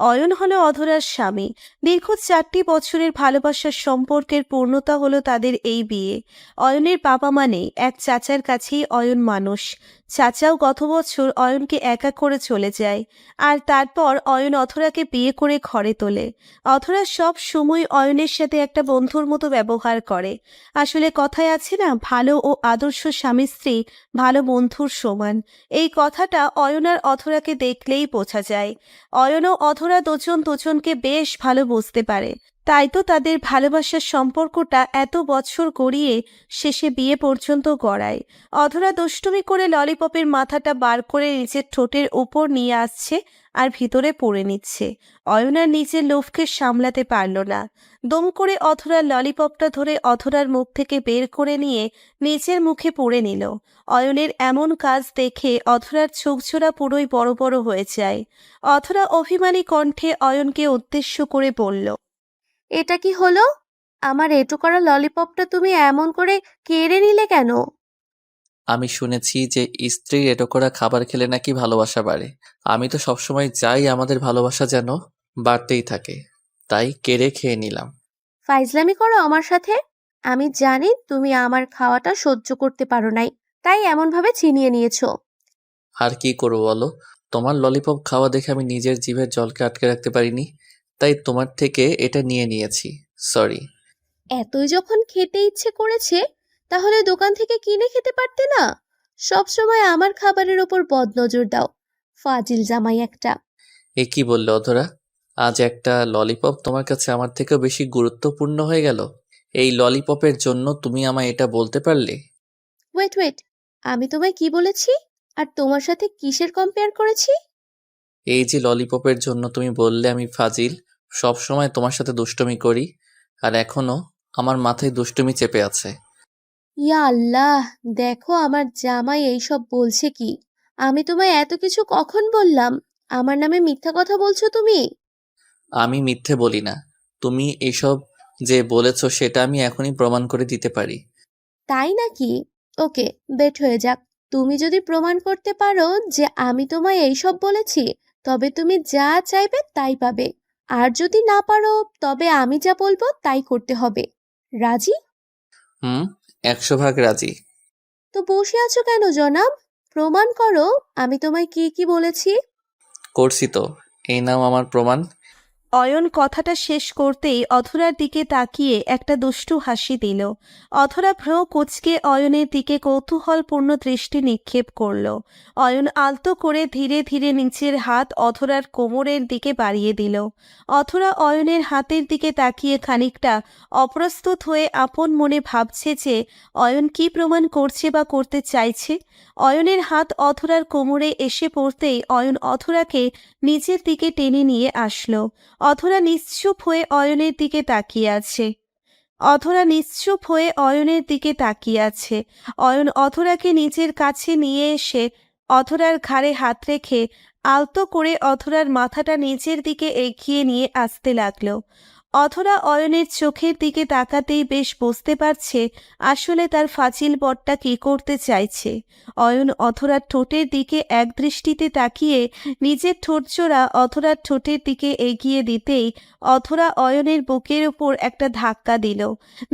অয়ন হলো অধরার স্বামী। দীর্ঘ 4টি বছরের ভালোবাসার সম্পর্কের পূর্ণতা হলো তাদের এই বিয়ে। অয়নের বাবা মা নেই, এক চাচার কাছেই অয়ন মানুষ। চাচাও গত বছর অয়নকে একা করে চলে যায়, আর তারপর অয়ন অধরাকে বিয়ে করে ঘরে তোলে। অধরা সব সময় অয়নের সাথে একটা বন্ধুর মতো ব্যবহার করে। আসলে কথায় আছে না, ভালো ও আদর্শ স্বামী স্ত্রী ভালো বন্ধুর সমান। এই কথাটা অয়ন আর অধরাকে দেখলেই বোঝা যায়। অয়ন ও অধরা দুজন দুজনকে বেশ ভালো বুঝতে পারে। তাই তো তাদের ভালোবাসার সম্পর্কটা এত বছর গড়িয়ে শেষে বিয়ে পর্যন্ত গড়ায়। অধরা দুষ্টুমি করে ললিপপের মাথাটা বার করে নিজের ঠোঁটের উপর নিয়ে আসছে আর ভিতরে পড়ে নিচ্ছে। অয়ন আর নিজের লোভকে সামলাতে পারল না। দম করে অধরার ললিপপটা ধরে অধরার মুখ থেকে বের করে নিয়ে নিজের মুখে পুরে নিল। অয়নের এমন কাজ দেখে অধরার চোখজোড়া পুরোই বড় বড় হয়ে যায়। অধরা অভিমানী কণ্ঠে অয়নকে উদ্দেশ্য করে বলল, এটা কি হলো? আমার এঁটো করা ললিপপটা তুমি এমন করে কেড়ে নিলে কেন? আমি শুনেছি যে স্ত্রীর এঁটো করা খাবার খেলে নাকি ভালোবাসা বাড়ে। আমি তো সবসময় চাই আমাদের ভালোবাসা যেন বাড়তেই থাকে, তাই কেড়ে খেয়ে নিলাম। ফাইজলামি করো আমার সাথে? আমি জানি তুমি আমার খাওয়াটা সহ্য করতে পারো নাই, তাই এমনভাবে ছিনিয়ে নিয়েছো। আর কি করবো বলো, তোমার ললিপপ খাওয়া দেখে আমি নিজের জিভের জলকে আটকে রাখতে পারিনি, তাই তোমার থেকে এটা নিয়ে নিয়েছি। সরি। এতই যখন খেতে ইচ্ছে করেছে, তাহলে দোকান থেকে কিনে খেতে পারতে না? সব সময় আমার খাবারের ওপর বদনজর দাও, ফাজিল জামাই একটা। এ কি বললে অধরা? আজ একটা ললিপপ তোমার কাছে আমার থেকেও বেশি গুরুত্বপূর্ণ হয়ে গেল? এই ললিপপের জন্য তুমি আমায় এটা বলতে পারলে? ওয়েট ওয়েট, আমি তোমায় কি বলেছি আর তোমার সাথে কিসের কম্পেয়ার করেছি? এই যে ললিপপের জন্য তুমি বললে আমি ফাজিল, সব সময় তোমার সাথে দুষ্টুমি করি, আর এখনো আমার মাথায় দুষ্টুমি চেপে আছে। ইয়া আল্লাহ, দেখো আমার জামাই এইসব বলছে কি! আমি তোমায় এত কিছু কখন বললাম? আমার নামে মিথ্যা কথা বলছো তুমি। আমি মিথ্যে বলি না, তুমি এসব যে বলেছো সেটা আমি এখনই প্রমাণ করে দিতে পারি। তাই নাকি? ওকে, বেট হয়ে যাক। তুমি যদি প্রমাণ করতে পারো যে আমি তোমায় এইসব বলেছি, তবে তুমি যা চাইবে তাই পাবে। আর যদি না পারো, তবে আমি যা বলবো তাই করতে হবে। রাজি? 100 ভাগ রাজি। তো বসে আছো কেন জনাব? প্রমাণ করো আমি তোমায় কি কি বলেছি। করছি তো, এই নাও আমার প্রমাণ। অয়ন কথাটা শেষ করতেই অধরার দিকে তাকিয়ে একটা দুষ্টু হাসি দিল। অধরা ভ্রু কুঁচকে অয়নের দিকে কৌতূহলপূর্ণ দৃষ্টি নিক্ষেপ করল। অয়ন আলতো করে ধীরে ধীরে নিচের হাত অধরার কোমরের দিকে বাড়িয়ে দিল। অধরা অয়নের হাতের দিকে তাকিয়ে খানিকটা অপ্রস্তুত হয়ে আপন মনে ভাবছে যে অয়ন কি প্রমাণ করছে বা করতে চাইছে। অয়নের হাত অধরার কোমরে এসে পড়তেই অয়ন অধরাকে নিচের দিকে টেনে নিয়ে আসলো। অধরা নিশ্চুপ হয়ে অয়নের দিকে তাকিয়ে আছে। অয়ন অধরাকে নিজের কাছে নিয়ে এসে অধরার ঘাড়ে হাত রেখে আলতো করে অধরার মাথাটা নিচের দিকে এগিয়ে নিয়ে আসতে লাগলো। অধরা অয়নের চোখের দিকে তাকাতেই বেশ বুঝতে পারছে আসলে তার ফাজিল বরটা কি করতে চাইছে। অয়ন অধরার ঠোঁটের দিকে এক দৃষ্টিতে তাকিয়ে নিজের ঠোঁটজোড়া অধরার ঠোঁটের দিকে এগিয়ে দিতেই অধরা অয়নের বুকের উপর একটা ধাক্কা দিল।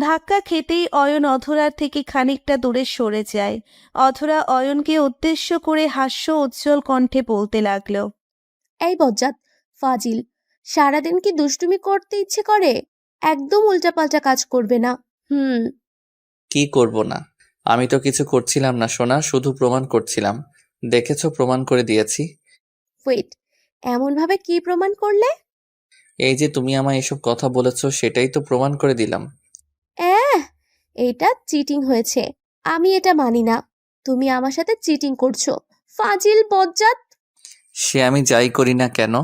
ধাক্কা খেতেই অয়ন অধরার থেকে খানিকটা দূরে সরে যায়। অধরা অয়নকে উদ্দেশ্য করে হাস্য উজ্জ্বল কণ্ঠে বলতে লাগলো, এই বজ্জাত, ফাজিল, সারাদিন কি দুষ্টুমি করতে ইচ্ছে করে? একদম উল্টাপাল্টা কাজ করবে না। কি করব না? আমি তো কিছু করছিলাম না সোনা, শুধু প্রমাণ করছিলাম। দেখেছো, প্রমাণ করে দিয়েছি। ওয়েট, এমনভাবে কি প্রমাণ করলে? এই যে তুমি আমায় এসব কথা বলেছো সেটাই তো প্রমাণ করে দিলাম। অ্যাহ, এটা চিটিং হয়েছে। আমি এটা মানি না। তুমি আমার সাথে চিটিং করছো, ফাজিল বজ্জাত। সে আমি যাই করি না কেন,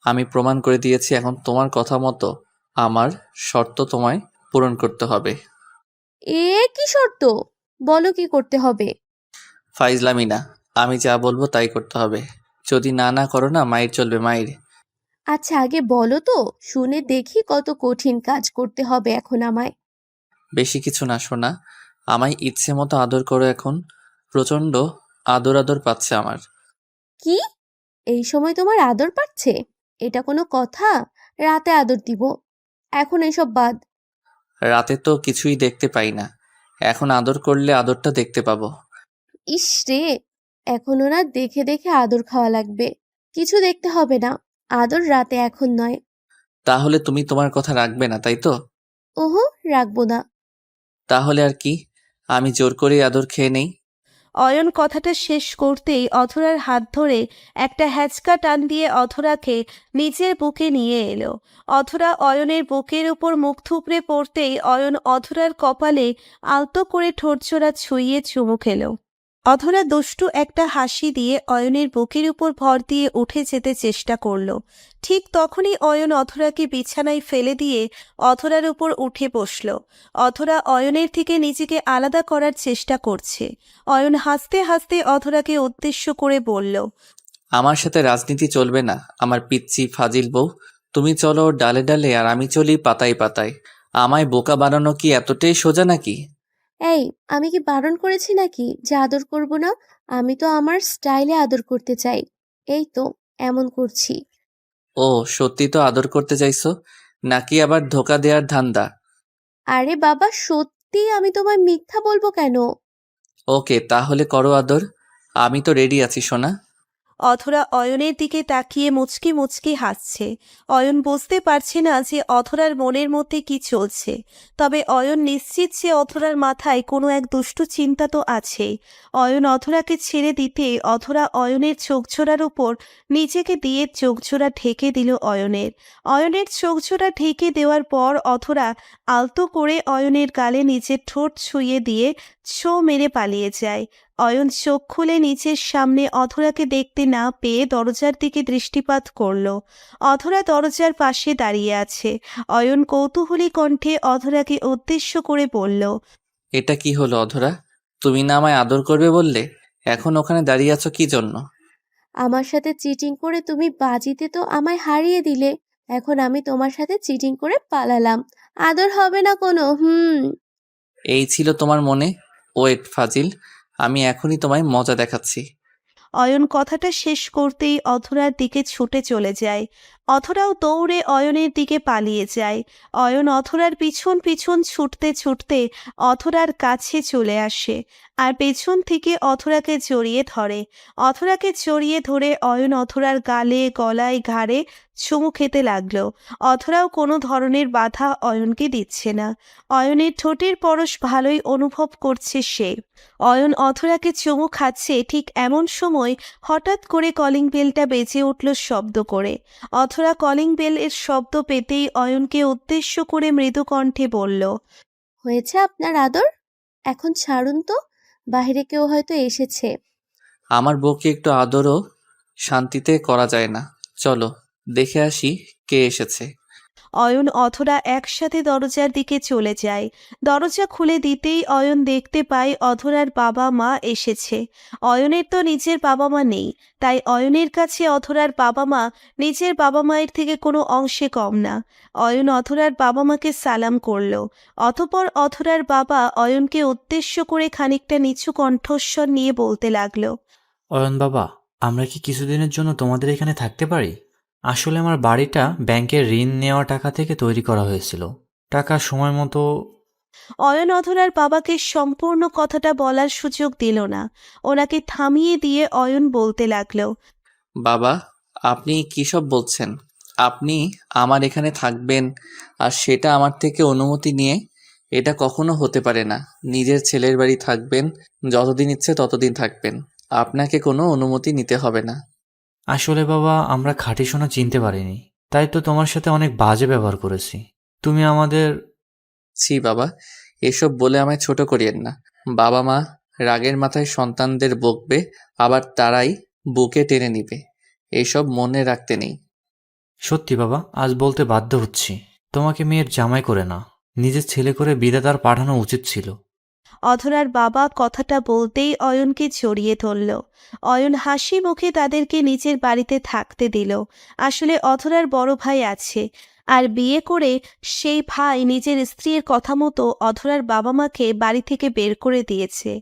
আমি প্রমাণ করে দিয়েছি। এখন তোমার কথা মতো আমার শর্ত তোমায় পূরণ করতে হবে। এ কি শর্ত? বলো কি করতে হবে। ফাইজলামি না, আমি যা বলবো তাই করতে হবে। যদি না না করো না, মাইর চলবে, মাইর। আচ্ছা আগে বলো তো, শুনে দেখি কত কঠিন কাজ করতে হবে এখন আমায়। বেশি কিছু না সোনা, আমায় ইচ্ছে মতো আদর করো এখন। প্রচন্ড আদর আদর পাচ্ছে আমার। কি? এই সময় তোমার আদর পাচ্ছে? এটা কোনো কথা? রাতে আদর দিব, এখন এসব বাদ। রাতে তো কিছুই দেখতে পাই না, এখন আদর করলে আদরটা দেখতে পাবো। ইস রে, এখনো না দেখে দেখে আদর খাওয়া লাগবে। কিছু দেখতে হবে না, আদর রাতে এখন নয়। তাহলে তুমি তোমার কথা রাখবে না, তাই তো? ওহো, রাখবো না। তাহলে আর কি, আমি জোর করে আদর খেয়ে নেই। অয়ন কথাটা শেষ করতেই অধরার হাত ধরে একটা হ্যাচকা টান দিয়ে অধরাকে নিজের বুকে নিয়ে এলো। অধরা অয়নের বুকের উপর মুখ থুবড়ে পড়তেই অয়ন অধরার কপালে আলতো করে ঠোঁটজোড়া ছুঁইয়ে চুমু খেলো। অধরা দুষ্টু একটা হাসি দিয়ে অয়নের বুকের উপর ভর দিয়ে উঠে যেতে চেষ্টা করলো। ঠিক তখনই অয়ন অধরাকে বিছানায় ফেলে দিয়ে অধরার উপর উঠে বসল। অধরা অয়নের থেকে নিজেকে আলাদা করার চেষ্টা করছে। অয়ন হাসতে হাসতে অধরাকে উদ্দেশ্য করে বলল, আমার সাথে রাজনীতি চলবে না আমার পিচ্চি ফাজিল বউ। তুমি চলো ডালে ডালে আর আমি চলি পাতায় পাতায়। আমায় বোকা বানানো কি এতটাই সোজা নাকি? এই, আমি কি বারণ করেছি নাকি যে আদর করব না? আমি তো আমার স্টাইলে আদর করতে চাই। এই তো এমন করছি। ও সত্যি তো আদর করতে চাইছো, নাকি আবার ধোকা দেওয়ার ধান্দা? আরে বাবা, সত্যি আমি তোমায় মিথ্যা বলবো কেন? ওকে তাহলে করো আদর, আমি তো রেডি আছি সোনা। অধরা অয়নের দিকে তাকিয়ে মুচকি মুচকি হাসছে। অয়ন বুঝতে পারছে না যে অধরার মনের মধ্যে কি চলছে, তবে অয়ন নিশ্চিত যে অধরার মাথায় কোনো এক দুষ্টু চিন্তা তো আছেই। অয়ন অধরাকে ছেড়ে দিতে অধরা অয়নের চোখজোড়ার উপর নিজেকে দিয়ে চোখজোড়া ঢেকে দিল অয়নের। অয়নের চোখজোড়া ঢেকে দেওয়ার পর অধরা আলতো করে অয়নের গালে নিজের ঠোঁট ছুঁয়ে দিয়ে ছো মেরে পালিয়ে যায়। অয়ন চোখ খুলে নিচের সামনে অধরাকে দেখতে না পেয়ে দরজার দিকে দৃষ্টিপাত করল। অধরা দরজার পাশে দাঁড়িয়ে আছে। অয়ন কৌতূহলী কণ্ঠে অধরাকে উদ্দেশ্য করে বলল, এটা কি হলো অধরা? তুমি না আমায় আদর করবে বললে, এখন ওখানে দাঁড়িয়ে আছো কি জন্য? আমার সাথে চিটিং করে তুমি বাজিতে তো আমায় হারিয়ে দিলে। এখন আমি তোমার সাথে চিটিং করে পালালাম। আদর হবে না কোনো। এই ছিল তোমার মনে? ওয়েট ফাজিল, আমি এখনই তোমায় মজা দেখাচ্ছি। অয়ন কথাটা শেষ করতেই অধরার দিকে ছুটে চলে যায়। অধরাও দৌড়ে অয়নের দিকে পালিয়ে যায়। অয়ন অধরার পিছন পিছন ছুটতে ছুটতে অধরার কাছে চলে আসে আর পেছন থেকে অধরাকে জড়িয়ে ধরে। অধরাকে জড়িয়ে ধরে অয়ন অধরার গালে গলায় ঘাড়ে চুমু খেতে লাগলো। অধরাও কোনো ধরনের বাধা অয়নকে দিচ্ছে না। অয়নের ঠোঁটের পরশ ভালোই অনুভব করছে সে। অয়ন অধরাকে চুমু খাচ্ছে, ঠিক এমন সময় হঠাৎ করে কলিং বেলটা বেজে উঠল শব্দ করে। অধরা কলিং বেল এর শব্দ পেতেই অয়নকে উদ্দেশ্য করে মৃদু কণ্ঠে বলল, হয়েছে আপনার আদর? এখন ছাড়ুন তো, বাইরে কেউ হয়তো এসেছে। আমার বউকে একটু আদরও শান্তিতে করা যায় না? চলো দেখে আসি কে এসেছে। অয়ন অধরা একসাথে দরজার দিকে চলে যায়। দরজা খুলে দিতেই অয়ন দেখতে পায় অধরার বাবা মা এসেছে। অয়নের তো নিজের বাবা মা নেই, তাই অয়নের কাছে অধরার বাবা মা নিজের বাবা মায়ের থেকে কোনো অংশে কম না। অয়ন অধরার বাবা মাকে সালাম করল। অতঃপর অধরার বাবা অয়নকে উদ্দেশ্য করে খানিকটা নিচু কণ্ঠস্বর নিয়ে বলতে লাগলো, অয়ন বাবা, আমরা কি কিছুদিনের জন্য তোমাদের এখানে থাকতে পারি? আসলে আমার বাড়িটা ব্যাংকের ঋণ নেওয়া টাকা থেকে তৈরি করা হয়েছিল। টাকা সময় মতো। অয়ন অধরার বাবাকে সম্পূর্ণ কথাটা বলার সুযোগ দিল না। ওনাকে থামিয়ে দিয়ে অয়ন বলতে লাগলো, বাবা, আপনি কী সব বলছেন? আপনি আমার এখানে থাকবেন আর সেটা আমার থেকে অনুমতি নিয়ে? এটা কখনো হতে পারে না। নিজের ছেলের বাড়ি থাকবেন, যতদিন ইচ্ছে ততদিন থাকবেন, আপনাকে কোনো অনুমতি নিতে হবে না। আসলে বাবা, আমরা খাঁটি সোনা চিনতে পারিনি, তাই তো তোমার সাথে অনেক বাজে ব্যবহার করেছি। তুমি আমাদের। ছি বাবা, এসব বলে আমায় ছোট করিয়েন না। বাবা মা রাগের মাথায় সন্তানদের বকবে, আবার তারাই বুকে টেনে নিবে, এসব মনে রাখতে নেই। সত্যি বাবা, আজ বলতে বাধ্য হচ্ছি, তোমাকে মেয়ের জামাই করে না, নিজের ছেলে করে বিধাতার পাঠানো উচিত ছিল। অধরার বাবা কথাটা বলতেই অয়নকে জড়িয়ে ধরল। অয়ন হাসি মুখে তাদেরকে নিজের বাড়িতে থাকতে দিল। আসলে অধরার বড় ভাই আছে, আর বিয়ে করে সেই ভাই নিজের স্ত্রীর কথা মতো অধরার বাবা মাকে বাড়ি থেকে বের করে দিয়েছে।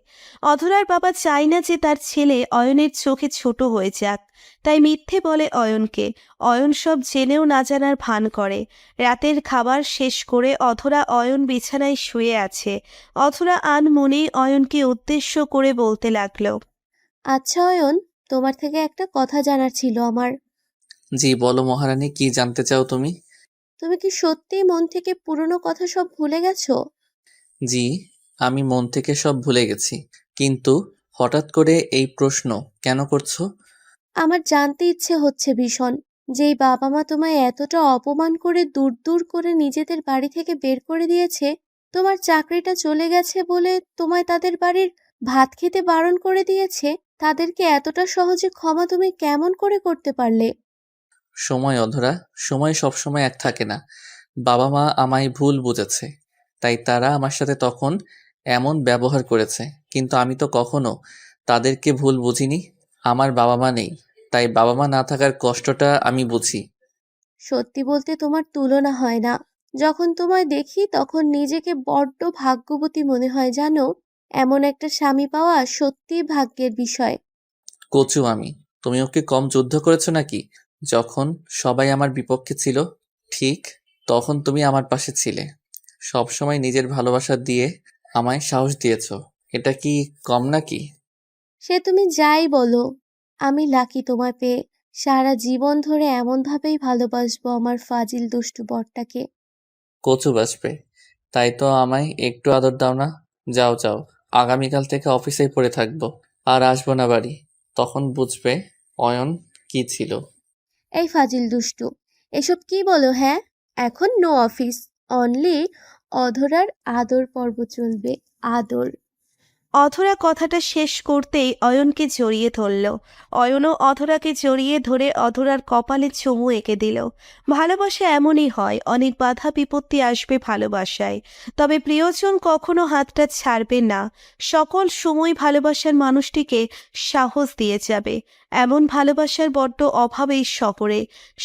অধরার বাবা চায় না যে তার ছেলে অয়নের চোখে ছোট হয়ে যাক, তাই মিথ্যে বলে অয়নকে। অয়ন সব জেনেও না জানার ভান করে। রাতের খাবার শেষ করে অধরা অয়ন বিছানায় শুয়ে আছে। অধরা আনমনেই অয়নকে উদ্দেশ্য করে বলতে লাগলো, আচ্ছা অয়ন, তোমার থেকে একটা কথা জানার ছিল আমার। জি বলো মহারানী, কি জানতে চাও তুমি? তুমি কি সত্যিই মন থেকে পুরনো কথা সব ভুলে গেছো? জি, আমি মন থেকে সব ভুলে গেছি, কিন্তু হঠাৎ করে এই প্রশ্ন কেন করছো? আমার জানতে ইচ্ছে হচ্ছে ভীষণ, যেই বাবা মা তোমায় এতটা অপমান করে দূর দূর করে নিজেদের বাড়ি থেকে বের করে দিয়েছে, তোমার চাকরিটা চলে গেছে বলে তোমায় তাদের বাড়ির ভাত খেতে বারণ করে দিয়েছে, তাদেরকে এতটা সহজে ক্ষমা তুমি কেমন করে করতে পারলে? সময় অধরা, সময় সবসময় এক থাকে না। বাবা মা আমায় ভুল বুঝেছে, তাই তারা আমার সাথে তখন এমন ব্যবহার করেছে, কিন্তু আমি তো কখনো তাদেরকে ভুল বুঝিনি। আমার বাবা মা নেই, তাই বাবা মা না থাকার কষ্টটা আমি বুঝি। সত্যি বলতে তোমার তুলনা হয় না। যখন তোমায় দেখি তখন নিজেকে বড্ড ভাগ্যবতী মনে হয় জানো। এমন একটা স্বামী পাওয়া সত্যিই ভাগ্যের বিষয়। কচু আমি। তুমি ওকে কম যুদ্ধ করেছো নাকি? যখন সবাই আমার বিপক্ষে ছিল, ঠিক তখন তুমি আমার পাশে ছিলে। সব সময় নিজের ভালোবাসা দিয়ে আমায় সাহস দিয়েছো। এটা কি কম নাকি? সে তুমি যাই বলো, আমি লাকি তোমায় পেয়ে। সারা জীবন ধরে এমনভাবেই ভালোবাসবো আমার ফাজিল দুষ্টু বরটাকে। কচু বাসবে, তাই তো আমায় একটু আদর দাও না। যাও যাও, আগামীকাল থেকে অফিসেই পড়ে থাকবো, আর আসবো না বাড়ি। তখন বুঝবে অয়ন কি ছিল। এই ফাজিল দুষ্টু, এসব কি বলো হ্যাঁ? এখন নো অফিস, অনলি অধরার আদর পর্ব চলবে। আদর। অধরা কথাটা শেষ করতেই অয়নকে জড়িয়ে ধরল। অয়নও অধরাকে জড়িয়ে ধরে অধরার কপালে চুমু এঁকে দিল। ভালোবাসা এমনই হয়, অনেক বাধা বিপত্তি আসবে ভালোবাসায়, তবে প্রিয়জন কখনো হাতটা ছাড়বে না। সকল সময় ভালোবাসার মানুষটিকে সাহস দিয়ে যাবে। এমন ভালোবাসার বড্ড অভাব এই শহরে।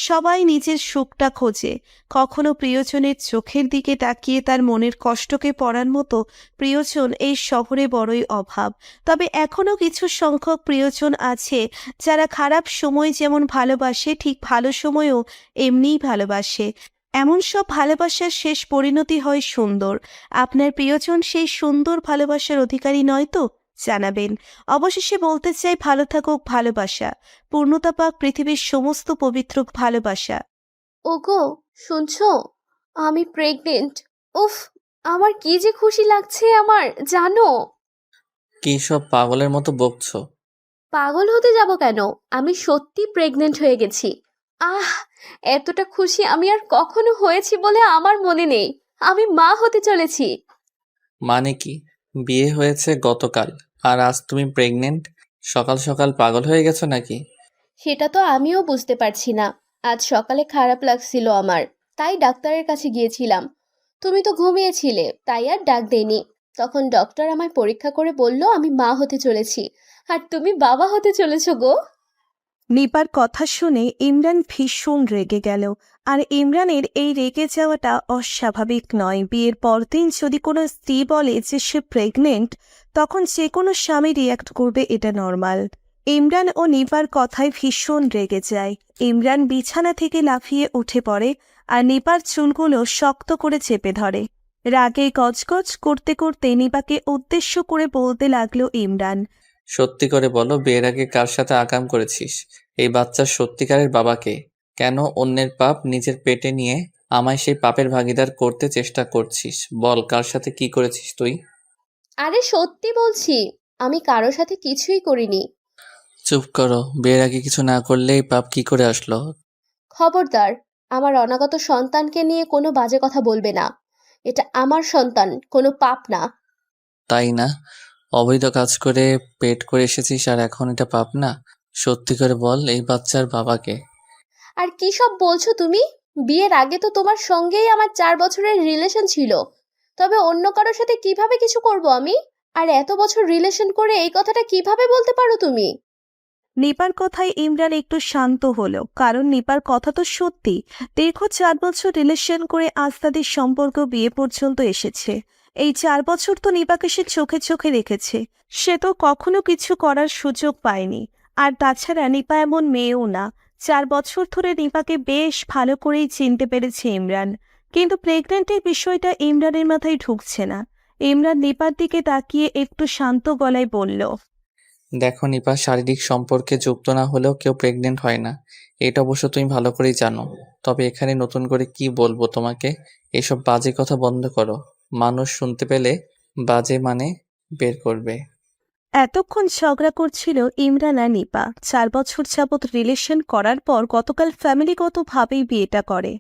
সবাই নিজের সুখটা খোঁজে, কখনো প্রিয়জনের চোখের দিকে তাকিয়ে তার মনের কষ্টকে পড়ার মতো প্রিয়জন এই শহরে বড়ই অভাব। তবে এখনো কিছু সংখ্যক প্রিয়জন আছে যারা খারাপ সময় যেমন ভালোবাসে, ঠিক ভালো সময়ও এমনিই ভালোবাসে। এমন সব ভালোবাসার শেষ পরিণতি হয় সুন্দর। আপনার প্রিয়জন সেই সুন্দর ভালোবাসার অধিকারী নয় তো? জানাবেন। অবশেষে বলতে চাই, ভালো থাকুক ভালোবাসা, পূর্ণতা পাক পৃথিবীর সমস্ত পবিত্র ভালোবাসা। ওগো, শুনছো? আমি প্রেগনেন্ট। উফ, আমার কি যে খুশি লাগছে আমার, জানো? কি সব পাগলের মতো বকছো? পাগল হতে যাব কেন? আমি সত্যি প্রেগনেন্ট হয়ে গেছি। আহ, এতটা খুশি আমি আর কখনো হয়েছি বলে আমার মনে নেই। আমি মা হতে চলেছি। মানে কি? বিয়ে হয়েছে গতকাল, আর আজ তুমি প্রেগনেন্ট? সকাল সকাল পাগল হয়ে গেছো নাকি? সেটা তো আমিও বুঝতে পারছি না। আজ সকালে খারাপ লাগছিল আমার, তাই ডাক্তারের কাছে গিয়েছিলাম। তুমি তো ঘুমিয়েছিলে, তাই আর ডাক দেইনি। তখন ডক্টর আমায় পরীক্ষা করে বলল আমি মা হতে চলেছি। আর তুমি বাবা হতে চলেছো গো। নিপার কথা শুনে ইমরান ভীষণ রেগে গেল। আর ইমরানের এই রেগে যাওয়াটা অস্বাভাবিক নয়। বিয়ের পরদিন যদি কোনো স্ত্রী বলে যে সে প্রেগনেন্ট, তখন যে কোনো স্বামী রিয়াক্ট করবে, এটা নর্মাল। ইমরান ও নিপার কথায় ভীষণ রেগে যায়। ইমরান বিছানা থেকে লাফিয়ে উঠে পড়ে আর নিপার চুলগুলো শক্ত করে চেপে ধরে। রাগে গজগজ করতে করতে নিপাকে উদ্দেশ্য করে বলতে লাগলো ইমরান। সত্যি করে বলো, বিয়ের আগে কার সাথে আকাম করেছিস? এই বাচ্চার সত্যিকারের বাবাকে? কেন অন্যের পাপ নিজের পেটে নিয়ে আমায় সেই পাপের ভাগীদার করতে চেষ্টা করছিস? বল, কার সাথে কি করেছিস তুই? আরে সত্যি বলছি, আমি কারোর সাথে কিছুই করিনি। চুপ করো, বিয়ের আগে কিছু না করলে এই পাপ কি করে আসলো? খবরদার, আমার অনাগত সন্তানকে নিয়ে কোনো বাজে কথা বলবে না। এটা আমার সন্তান, কোনো পাপ না। তাই না? অবৈধ কাজ করে পেট করে এসেছিস, আর এখন এটা পাপ না? সত্যি করে বল, এই বাচ্চার বাবাকে? আর কি সব বলছো তুমি? বিয়ের আগে তো তোমার সঙ্গেই আমার 4 বছরের রিলেশন ছিল। তবে অন্য কারোর সাথে কিভাবে কিছু করব আমি? আর এত বছর রিলেশন করে এই কথাটা কিভাবে বলতে পারো তুমি? নিপার কথায় ইমরান একটু শান্ত হলো, কারণ নিপার কথা তো সত্যি। দীর্ঘ 4 বছর রিলেশন করে আজ তাদের সম্পর্ক বিয়ে পর্যন্ত এসেছে। এই 4 বছর তো নিপাকে সে চোখে চোখে রেখেছে। সে তো কখনো কিছু করার সুযোগ পায়নি। আর তাছাড়া নিপা এমন মেয়েও না। 4 বছর ধরে নিপাকে বেশ ভালো করেই চিনতে পেরেছে ইমরান। কিন্তু প্রেগনেন্টের বিষয়টা ইমরানের মাথায় ঢুকছে না। ইমরান নিপার দিকে তাকিয়ে একটু শান্ত গলায় বলল। দেখো নিপা, শারীরিক সম্পর্কে যুক্ত না হলেও কেউ প্রেগনেন্ট হয় না, এটা অবশ্য তুমি ভালো করেই জানো। তবে এখানে নতুন করে কি বলবো তোমাকে? এসব বাজে কথা বন্ধ করো। মানুষ শুনতে পেলে বাজে মানে বের করবে। এতক্ষণ ঝগড়া করছিল ইমরান আর নিপা। 4 বছর যাবৎ রিলেশন করার পর গতকাল ফ্যামিলিগতভাবেই বিয়েটা করে,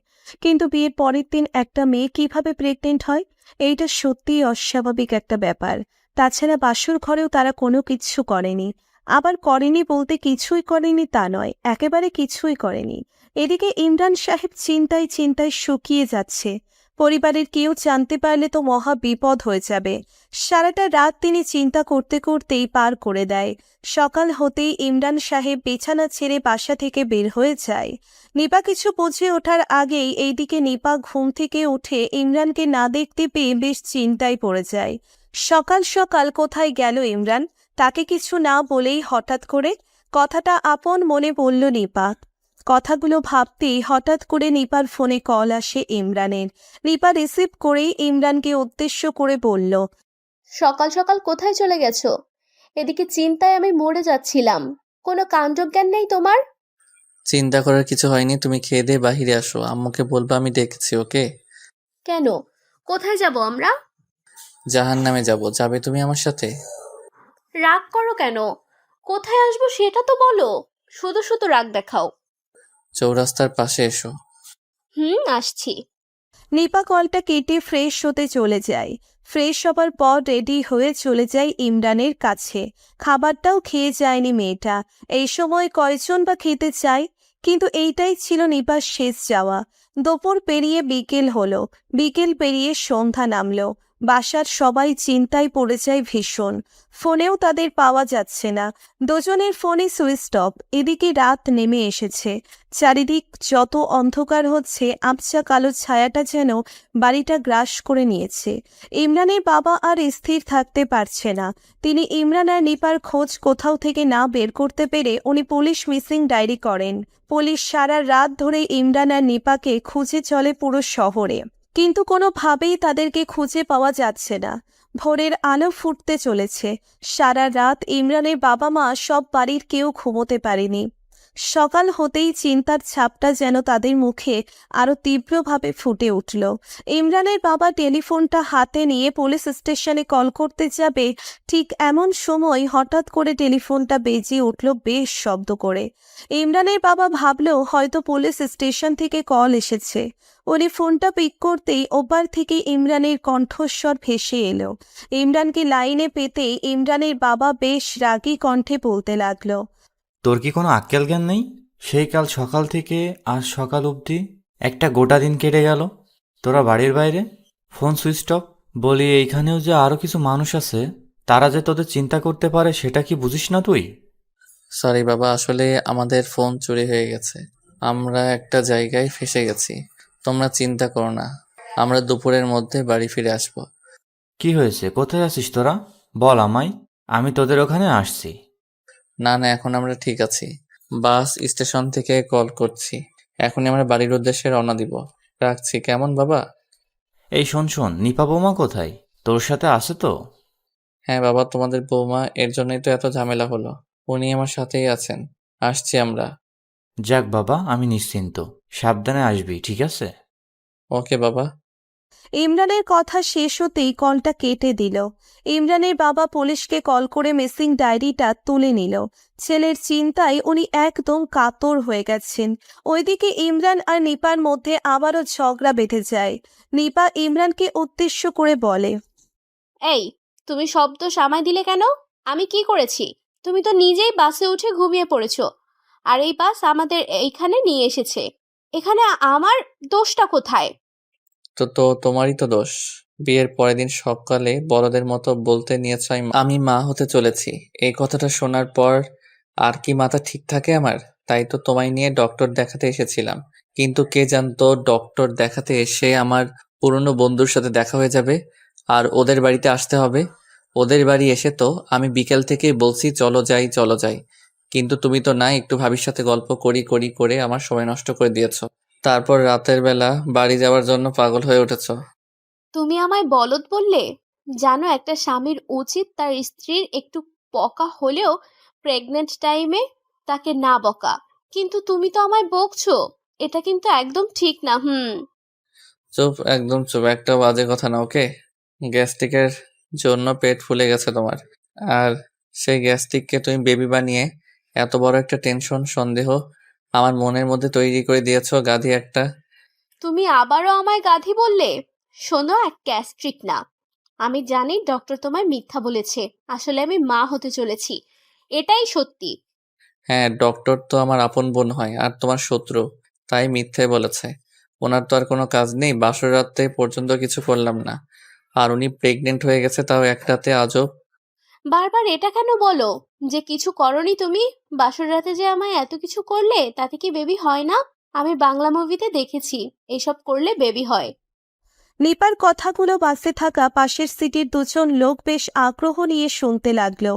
কিন্তু বিয়ের পরের দিন একটা মেয়ে কিভাবে প্রেগনেন্ট হয়, এইটা সত্যিই অস্বাভাবিক একটা ব্যাপার। তাছাড়া বাসর ঘরেও তারা কোনো কিচ্ছু করেনি। আবার করেনি বলতে কিছুই করেনি তা নয়, একেবারে কিছুই করেনি। এদিকে ইমরান সাহেব চিন্তায় চিন্তায় শুকিয়ে যাচ্ছে। পরিবারের কেউ জানতে পারলে তো মহা বিপদ হয়ে যাবে। সারাটা রাত তিনি চিন্তা করতে করতেই পার করে দেয়। সকাল হতেই ইমরান সাহেব বিছানা ছেড়ে বাসা থেকে বের হয়ে যায়। নিপা কিছু বুঝে ওঠার আগেই এইদিকে নিপা ঘুম থেকে উঠে ইমরানকে না দেখতে পেয়ে বেশ চিন্তায় পড়ে যায়। সকাল সকাল কোথায় গেল ইমরান? তাকে কিছু না বলেই হঠাৎ করে কথাটা আপন মনে বলল নিপা। কথাগুলো ভাবতেই হঠাৎ করে নিপার ফোনে কল আসে ইমরানের। নিপা রিসিভ করেই ইমরানকে উদ্দেশ্য করে বলল, সকাল সকাল কোথায় চলে গেছো? এদিকে চিন্তায় আমি মরে যাচ্ছিলাম। কোনো কাণ্ডজ্ঞান নেই তোমার? চিন্তা করার কিছু হয়নি, তুমি খেয়ে দিয়ে বাহিরে আসো, আম্মুকে বলবো আমি ডেকেছি, ওকে? কেন? কোথায় যাব আমরা? জাহান্নামে যাব, যাবে তুমি আমার সাথে? রাগ করো কেন? কোথায় আসবো সেটা তো বলো। শুধু শুধু রাগ দেখাও। চৌরাস্তার পাশে এসো। আসছি। নিপা কলটা কেটে ফ্রেশ হতে চলে যায়। ফ্রেশ হবার পর রেডি হয়ে চলে যায় ইমরানের কাছে। খাবারটাও খেয়ে যায়নি মেয়েটা। এই সময় কয়জন বা খেতে চায়? কিন্তু এইটাই ছিল নিপার শেষ যাওয়া। দুপুর পেরিয়ে বিকেল হলো, বিকেল পেরিয়ে সন্ধ্যা নামলো। বাসার সবাই চিন্তায় পড়ে যায় ভীষণ। ফোনেও তাদের পাওয়া যাচ্ছে না। দুজনের ফোনই সুইচ অফ। এদিকে রাত নেমে এসেছে। চারিদিক যত অন্ধকার হচ্ছে, আবছা কালো ছায়াটা যেন বাড়িটা গ্রাস করে নিয়েছে। ইমরানের বাবা আর স্থির থাকতে পারছে না। তিনি ইমরান আর নিপার খোঁজ কোথাও থেকে না বের করতে পেরে উনি পুলিশ মিসিং ডায়েরি করেন। পুলিশ সারা রাত ধরে ইমরান আর নিপাকে খুঁজে চলে পুরো শহরে, কিন্তু কোনোভাবেই তাদেরকে খুঁজে পাওয়া যাচ্ছে না। ভোরের আলো ফুটতে চলেছে। সারা রাত ইমরানের বাবা মা সব বাড়ির কেউ ঘুমোতে পারেনি। সকাল হতেই চিন্তার ছাপটা যেন তাদের মুখে আরো তীব্রভাবে ফুটে উঠল। ইমরানের বাবা টেলিফোনটা হাতে নিয়ে পুলিশ স্টেশনে কল করতে যাবে, ঠিক এমন সময় হঠাৎ করে টেলিফোনটা বেজে উঠল বেশ শব্দ করে। ইমরানের বাবা ভাবল হয়তো পুলিশ স্টেশন থেকে কল এসেছে। উনি ফোনটা পিক করতেই ওপার থেকে ইমরানের কণ্ঠস্বর ভেসে এলো। ইমরানকে লাইনে পেতেই ইমরানের বাবা বেশ রাগী কণ্ঠে বলতে লাগলো, তোর কি কোনো আক্কেল জ্ঞান নেই? সেই কাল সকাল থেকে আজ সকাল অবধি একটা গোটা দিন কেটে গেল, তোরা বাড়ির বাইরে, ফোন সুইচ অফ। বলি এইখানেও যে আরো কিছু মানুষ আছে, তারা যে তোদের চিন্তা করতে পারে সেটা কি বুঝিস না তুই? সরি বাবা, আসলে আমাদের ফোন চুরি হয়ে গেছে, আমরা একটা জায়গায় ফেসে গেছি। তোমরা চিন্তা করো না, আমরা দুপুরের মধ্যে বাড়ি ফিরে আসবো। কি হয়েছে? কোথায় আছিস তোরা? বল আমায়, আমি তোদের ওখানে আসছি। না না, এখন আমরা ঠিক আছি। বাস স্টেশন থেকে কল করছি, এখনই আমরা বাড়ির উদ্দেশ্যে রওনা দিব। রাখছি কেমন বাবা? এই শোন শোন, নিপা বৌমা কোথায়? তোর সাথে আছে তো? হ্যাঁ বাবা, তোমাদের বৌমা, এর জন্যই তো এত ঝামেলা হলো। উনি আমার সাথেই আছেন, আসছি আমরা। যাক বাবা, আমি নিশ্চিন্ত। সাবধানে আসবি, ঠিক আছে? ওকে বাবা। ইমরানের কথা শেষ হতেই কলটা কেটে দিল। ইমরানের বাবা পুলিশকে কল করে মিসিং ডায়েরিটা তুলে নিল। ছেলের চিন্তায় উনি একদম কাতর হয়ে গেছেন। ওইদিকে ইমরান আর নিপার মধ্যে আবারও ঝগড়া বেঁধে যায়। নিপা ইমরানকে উদ্দেশ্য করে বলে, এই, তুমি শব্দ সামাই দিলে কেন? আমি কি করেছি? তুমি তো নিজেই বাসে উঠে ঘুমিয়ে পড়েছো, আর এই বাস আমাদের এইখানে নিয়ে এসেছে। এখানে আমার দোষটা কোথায়? তো তোমারই তো দোষ। বিয়ের পরের দিন সকালে বড়দের মতো বলতে নিয়েছ আমি মা হতে চলেছি। এই কথাটা শোনার পর আর কি মাথা ঠিক থাকে আমার? তাই তো তোমায় নিয়ে ডক্টর দেখাতে এসেছিলাম, কিন্তু কে জানতো ডক্টর দেখাতে এসে আমার পুরনো বন্ধুর সাথে দেখা হয়ে যাবে, আর ওদের বাড়িতে আসতে হবে। ওদের বাড়ি এসে তো আমি বিকেল থেকেই বলছি চলো যাই চলো যাই, কিন্তু তুমি তো না, একটু ভাবির সাথে গল্প করি করি করে আমার সময় নষ্ট করে দিয়েছো। তারপর রাতের বেলা বাড়ি যাওয়ার জন্য পাগল হয়ে উঠেছো। তুমি আমায় বলদ বললে? জানো, একটা স্বামীর উচিত তার স্ত্রীর একটু বকা হলেও প্রেগনেন্ট টাইমে তাকে না বকা। কিন্তু তুমি তো আমায় বকছো। এটা কিন্তু একদম ঠিক না। চুপ, একদম চুপ, একটা বাজে কথা না, ওকে? গ্যাস্ট্রিকের জন্য পেট ফুলে গেছে তোমার, আর সেই গ্যাস্ট্রিককে তুমি বেবি বানিয়ে এত বড় একটা টেনশন সন্দেহ আমার মনের মধ্যে তৈরি করে দিয়েছো গাধি একটা। তুমি আবারও আমায় গাধি বললে? শোনো, এক গ্যাস্ট্রিক না। আমি জানি ডক্টর তোমায় মিথ্যা বলেছে। আসলে আমি মা হতে চলেছি, এটাই সত্যি। হ্যাঁ, ডক্টর তো আমার আপন বোন হয় আর তোমার শত্রু, তাই মিথ্যে বলেছে। ওনার তো আর কোনো কাজ নেই, বাসর রাতে পর্যন্ত কিছু করলাম না, আর উনি প্রেগনেন্ট হয়ে গেছে তাও এক রাতে, আজব। বারবার এটা কেন বলো যে কিছু করনি তুমি? বাসর রাতে যে আমায় এত কিছু করলে, তাতে কি বেবি হয় না? আমি বাংলা মুভিতে দেখেছি এইসব করলে বেবি হয়। নিপার কথাগুলো বাসে থাকা পাশের সিটের দুজন লোক বেশ আগ্রহ নিয়ে শুনতে লাগলো।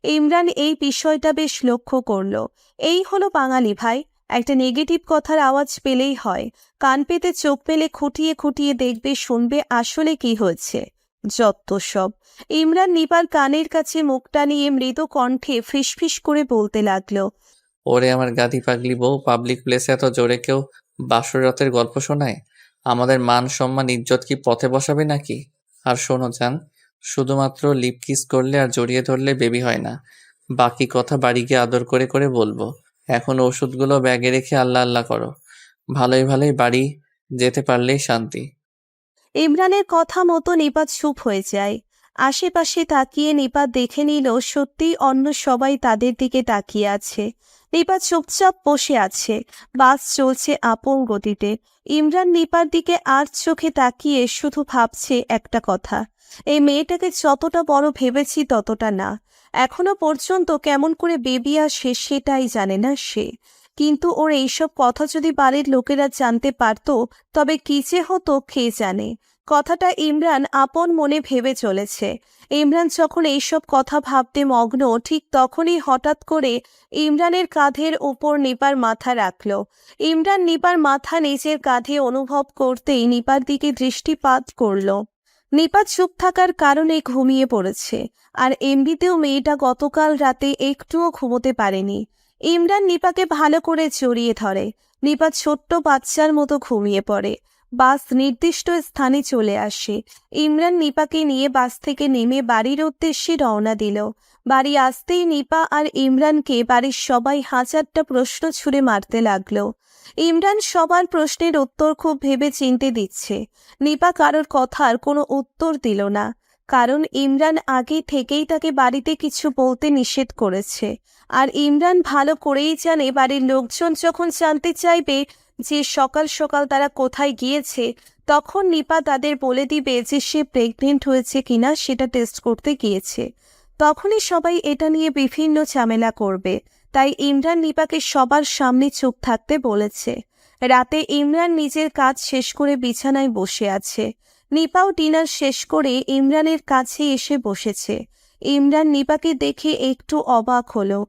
ইমরান এই বিষয়টা বেশ লক্ষ্য করলো। এই হলো বাঙালি ভাই, একটা নেগেটিভ কথার আওয়াজ পেলেই হয় কান পেতে চোখ পেলে খুঁটিয়ে খুঁটিয়ে দেখবে, শুনবে আসলে কি হয়েছে। যত সব। ইমরান নিপার কানের কাছে মুখটা নিয়ে মৃদু কণ্ঠে ফিসফিস করে বলতে লাগলো। ওরে আমার গাধি পাগলি বউ, পাবলিক প্লেসে এত জোরে কেউ বাসর রাতের গল্প শোনায়? আমাদের মান সম্মান ইজ্জত কি পথে বসাবে নাকি? আর শোনো জান, শুধুমাত্র লিপ কিস করলে আর জড়িয়ে ধরলে বেবি হয় না, বাকি কথা বাড়ি গিয়ে আদর করে করে বলবো। এখন ওষুধগুলো ব্যাগে রেখে আল্লাহ আল্লাহ করো, ভালোই ভালোই বাড়ি যেতে পারলেই শান্তি। ইমরানের কথা মতো নিপাত চুপ হয়ে যায়। আশেপাশে তাকিয়ে নিপাত দেখে নিল সত্যিই অন্য সবাই তাদের দিকে তাকিয়ে আছে। নিপাত চুপচাপ বসে আছে। বাস চলছে আপন গতিতে। ইমরান নিপার দিকে আর চোখে তাকিয়ে শুধু ভাবছে একটা কথা, এই মেয়েটাকে যতটা বড় ভেবেছি ততটা না। এখনো পর্যন্ত কেমন করে বেবি আসে সেটাই জানে না সে। কিন্তু ওর এইসব কথা যদি বাড়ির লোকেরা জানতে পারত, তবে কি যে হতো কে জানে। কথাটা ইমরান আপন মনে ভেবে চলেছে। ইমরান যখন এইসব কথা ভাবতে মগ্ন, ঠিক তখনই হঠাৎ করে ইমরানের কাঁধের উপর নিপার মাথা রাখল। ইমরান নিপার মাথা নিজের কাঁধে অনুভব করতেই নিপার দিকে দৃষ্টিপাত করল। নিপা চুপ থাকার কারণে ঘুমিয়ে পড়েছে। আর এমনিতেও মেয়েটা গতকাল রাতে একটুও ঘুমোতে পারেনি। ইমরান নিপাকে ভালো করে জড়িয়ে ধরে। নিপা ছোট্ট বাচ্চার মতো ঘুমিয়ে পড়ে। বাস নির্দিষ্ট স্থানে চলে আসে। ইমরান নিপাকে নিয়ে বাস থেকে নেমে বাড়ির উদ্দেশ্যে রওনা দিল। বাড়ি আসতেই নিপা আর ইমরানকে বাড়ির সবাই হাজারটা প্রশ্ন ছুড়ে মারতে লাগলো। ইমরান সবার প্রশ্নের উত্তর খুব ভেবে চিন্তে দিচ্ছে। নিপা কারোর কথার কোনো উত্তর দিল না, কারণ ইমরান আগে থেকেই তাকে বাড়িতে কিছু বলতে নিষেধ করেছে। আর ইমরান ভালো করেই জানে বাড়ির লোকজন যখন জানতে চাইবে যে সকাল সকাল তারা কোথায় গিয়েছে, তখন নিপা তাদের বলে দিবে যে সে প্রেগনেন্ট হয়েছে কিনা সেটা টেস্ট করতে গিয়েছে। তখনই সবাই এটা নিয়ে বিভিন্ন ঝামেলা করবে। তাই ইমরান নিপাকে সবার সামনে চুপ থাকতে বলেছে। রাতে ইমরান নিজের কাজ শেষ করে বিছানায় বসে আছে। নিপাও ডিনার শেষ করে ইমরানের কাছে এসে বসেছে। ইমরান নিপাকে দেখে একটু অবাক হলো।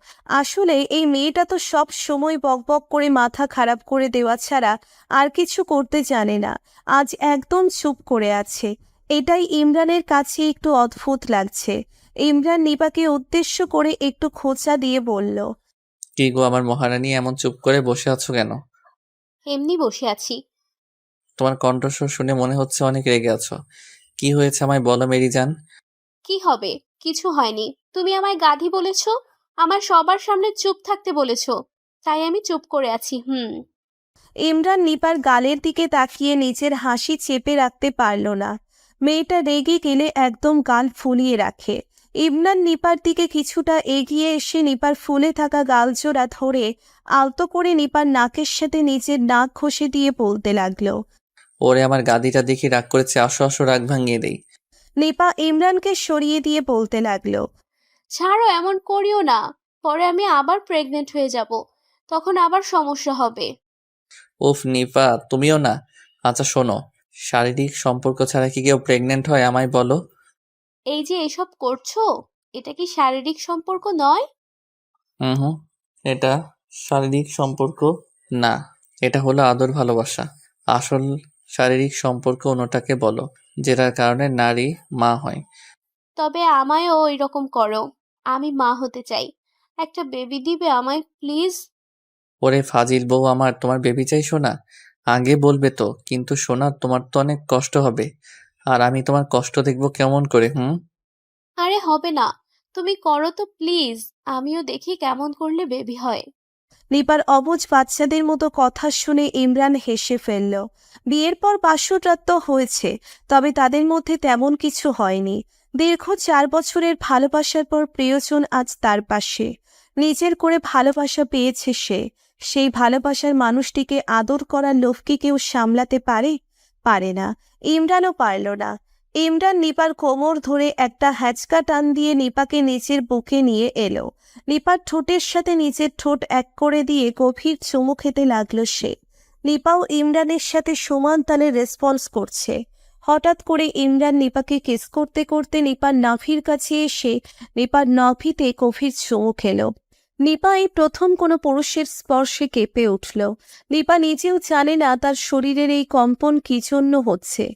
আসলে এই মেয়েটা তো সব সময় বকবক করে মাথা খারাপ করে দেওয়া ছাড়া আর কিছু করতে জানে না। আজ একদম চুপ করে আছে। এটাই ইমরানের কাছে একটু অদ্ভুত লাগছে। ইমরান নিপাকে উদ্দেশ্য করে একটু খোঁচা দিয়ে বলল, কি গো আমার মহারানী, এমন চুপ করে বসে আছো কেন? এমনি বসে আছি। তোমার কণ্ঠস্বর শুনে মনে হচ্ছে অনেক রেগে আছো। কি হয়েছে আমায় বলো মেরি জান। কি হবে? কিছু হয়নি। তুমি আমায় গাধি বলেছো, আমার সবার সামনে চুপ থাকতে বলেছো, তাই আমি চুপ করে আছি। ইমরান নিপার গালের দিকে তাকিয়ে নিজের হাসি চেপে রাখতে পারল না। মেয়েটা রেগে গেলে একদম গাল ফুলিয়ে রাখে। ইমরান নিপার দিকে কিছুটা এগিয়ে এসে নিপার ফুলে থাকা গালজোড়া ধরে আলতো করে নিপার নাকের সাথে নিজের নাক ঘষে দিয়ে বলতে লাগলো। ওরে আমার গাদিটা দেখি রাগ করেছে, আসো আসো রাগ ভাঙিয়ে দেই। নিপা ইমরানকে সরিয়ে দিয়ে বলতে লাগলো, ছাড়ো, এমন করিও না। পরে আমি আবার প্রেগনেন্ট হয়ে যাব, তখন আবার সমস্যা হবে। উফ নিপা, তুমিও না। আচ্ছা শোনো, শারীরিক সম্পর্ক ছাড়া কি কেউ প্রেগনেন্ট হয় আমায় বলো? এই যে এসব করছো, এটা কি শারীরিক সম্পর্ক নয়? হুম, এটা শারীরিক সম্পর্ক না, এটা হলো আদর ভালোবাসা। আসল শারীরিক সম্পর্ক অন্যটাকে বলো, যেটার কারণে নারী মা হয়। তবে আমায়ও ওই রকম করো। আমি মা হতে চাই। একটা বেবি দিবে আমায় প্লিজ? ওরে ফাজিল বউ আমার, তোমার বেবি চাই শোনা? আগে বলবে তো, কিন্তু শোনা তোমার তো অনেক কষ্ট হবে। আর আমি তোমার কষ্ট দেখবো কেমন করে? আরে হবে না, তুমি করো তো প্লিজ, আমিও দেখি কেমন করলে বেবি হয়। নিপার অবুঝ বাচ্চাদের মতো কথা শুনে ইমরান হেসে ফেলল। বিয়ের পর বাসরাত তো হয়েছে, তবে তাদের মধ্যে তেমন কিছু হয়নি। দীর্ঘ 4 বছরের ভালোবাসার পর প্রিয়জন আজ তার পাশে। নিজের করে ভালোবাসা পেয়েছে সে। সেই ভালোবাসার মানুষটিকে আদর করার লোভ কি কেউ সামলাতে পারে? পারে না। ইমরানও পারল না। ইমরান নিপার কোমর ধরে একটা হ্যাচকা টান দিয়ে নিপাকে নিজের বুকে নিয়ে এলো। নিপার ঠোঁটের সাথে নিজের ঠোঁট এক করে দিয়ে গভীর চুমু খেতে লাগলো সে। নিপাও ইমরানের সাথে সমান তালে রেসপন্স করছে। হঠাৎ করে ইমরান নিপাকে কিস করতে করতে নিপার নাভির কাছে এসে নিপার নাভিতে গভীর চুমু খেলো। নিপা এই প্রথম কোনো পুরুষের স্পর্শে কেঁপে উঠল। নিপা নিজেও জানে না তার শরীরের এই কম্পন কি জন্য হচ্ছে।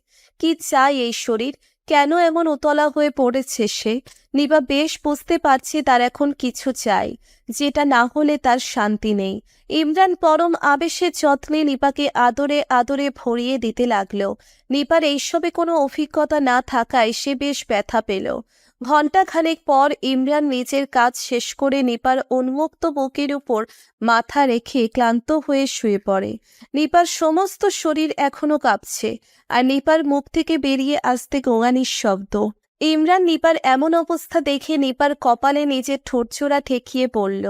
কি চাই এই শরীর? কেন এমন উতলা হয়ে পড়েছে সে? নিপা বেশ বুঝতে পারছে তার এখন কিছু চাই, যেটা না হলে তার শান্তি নেই। ইমরান পরম আবেশে যত্নে নিপাকে আদরে আদরে ভরিয়ে দিতে লাগলো। নিপার এইসবে কোনো অভিজ্ঞতা না থাকায় সে বেশ ব্যথা পেল। ঘণ্টাখানেক পর ইমরান নিজের কাজ শেষ করে নিপার উন্মুক্ত বুকের উপর মাথা রেখে ক্লান্ত হয়ে শুয়ে পড়ে। নিপার সমস্ত শরীর এখনো কাঁপছে, আর নিপার মুখ থেকে বেরিয়ে আসতে গোঙানির শব্দ। ইমরান নিপার এমন অবস্থা দেখে নিপার কপালে নিজের ঠোঁটজোড়া ঠেকিয়ে পড়ল।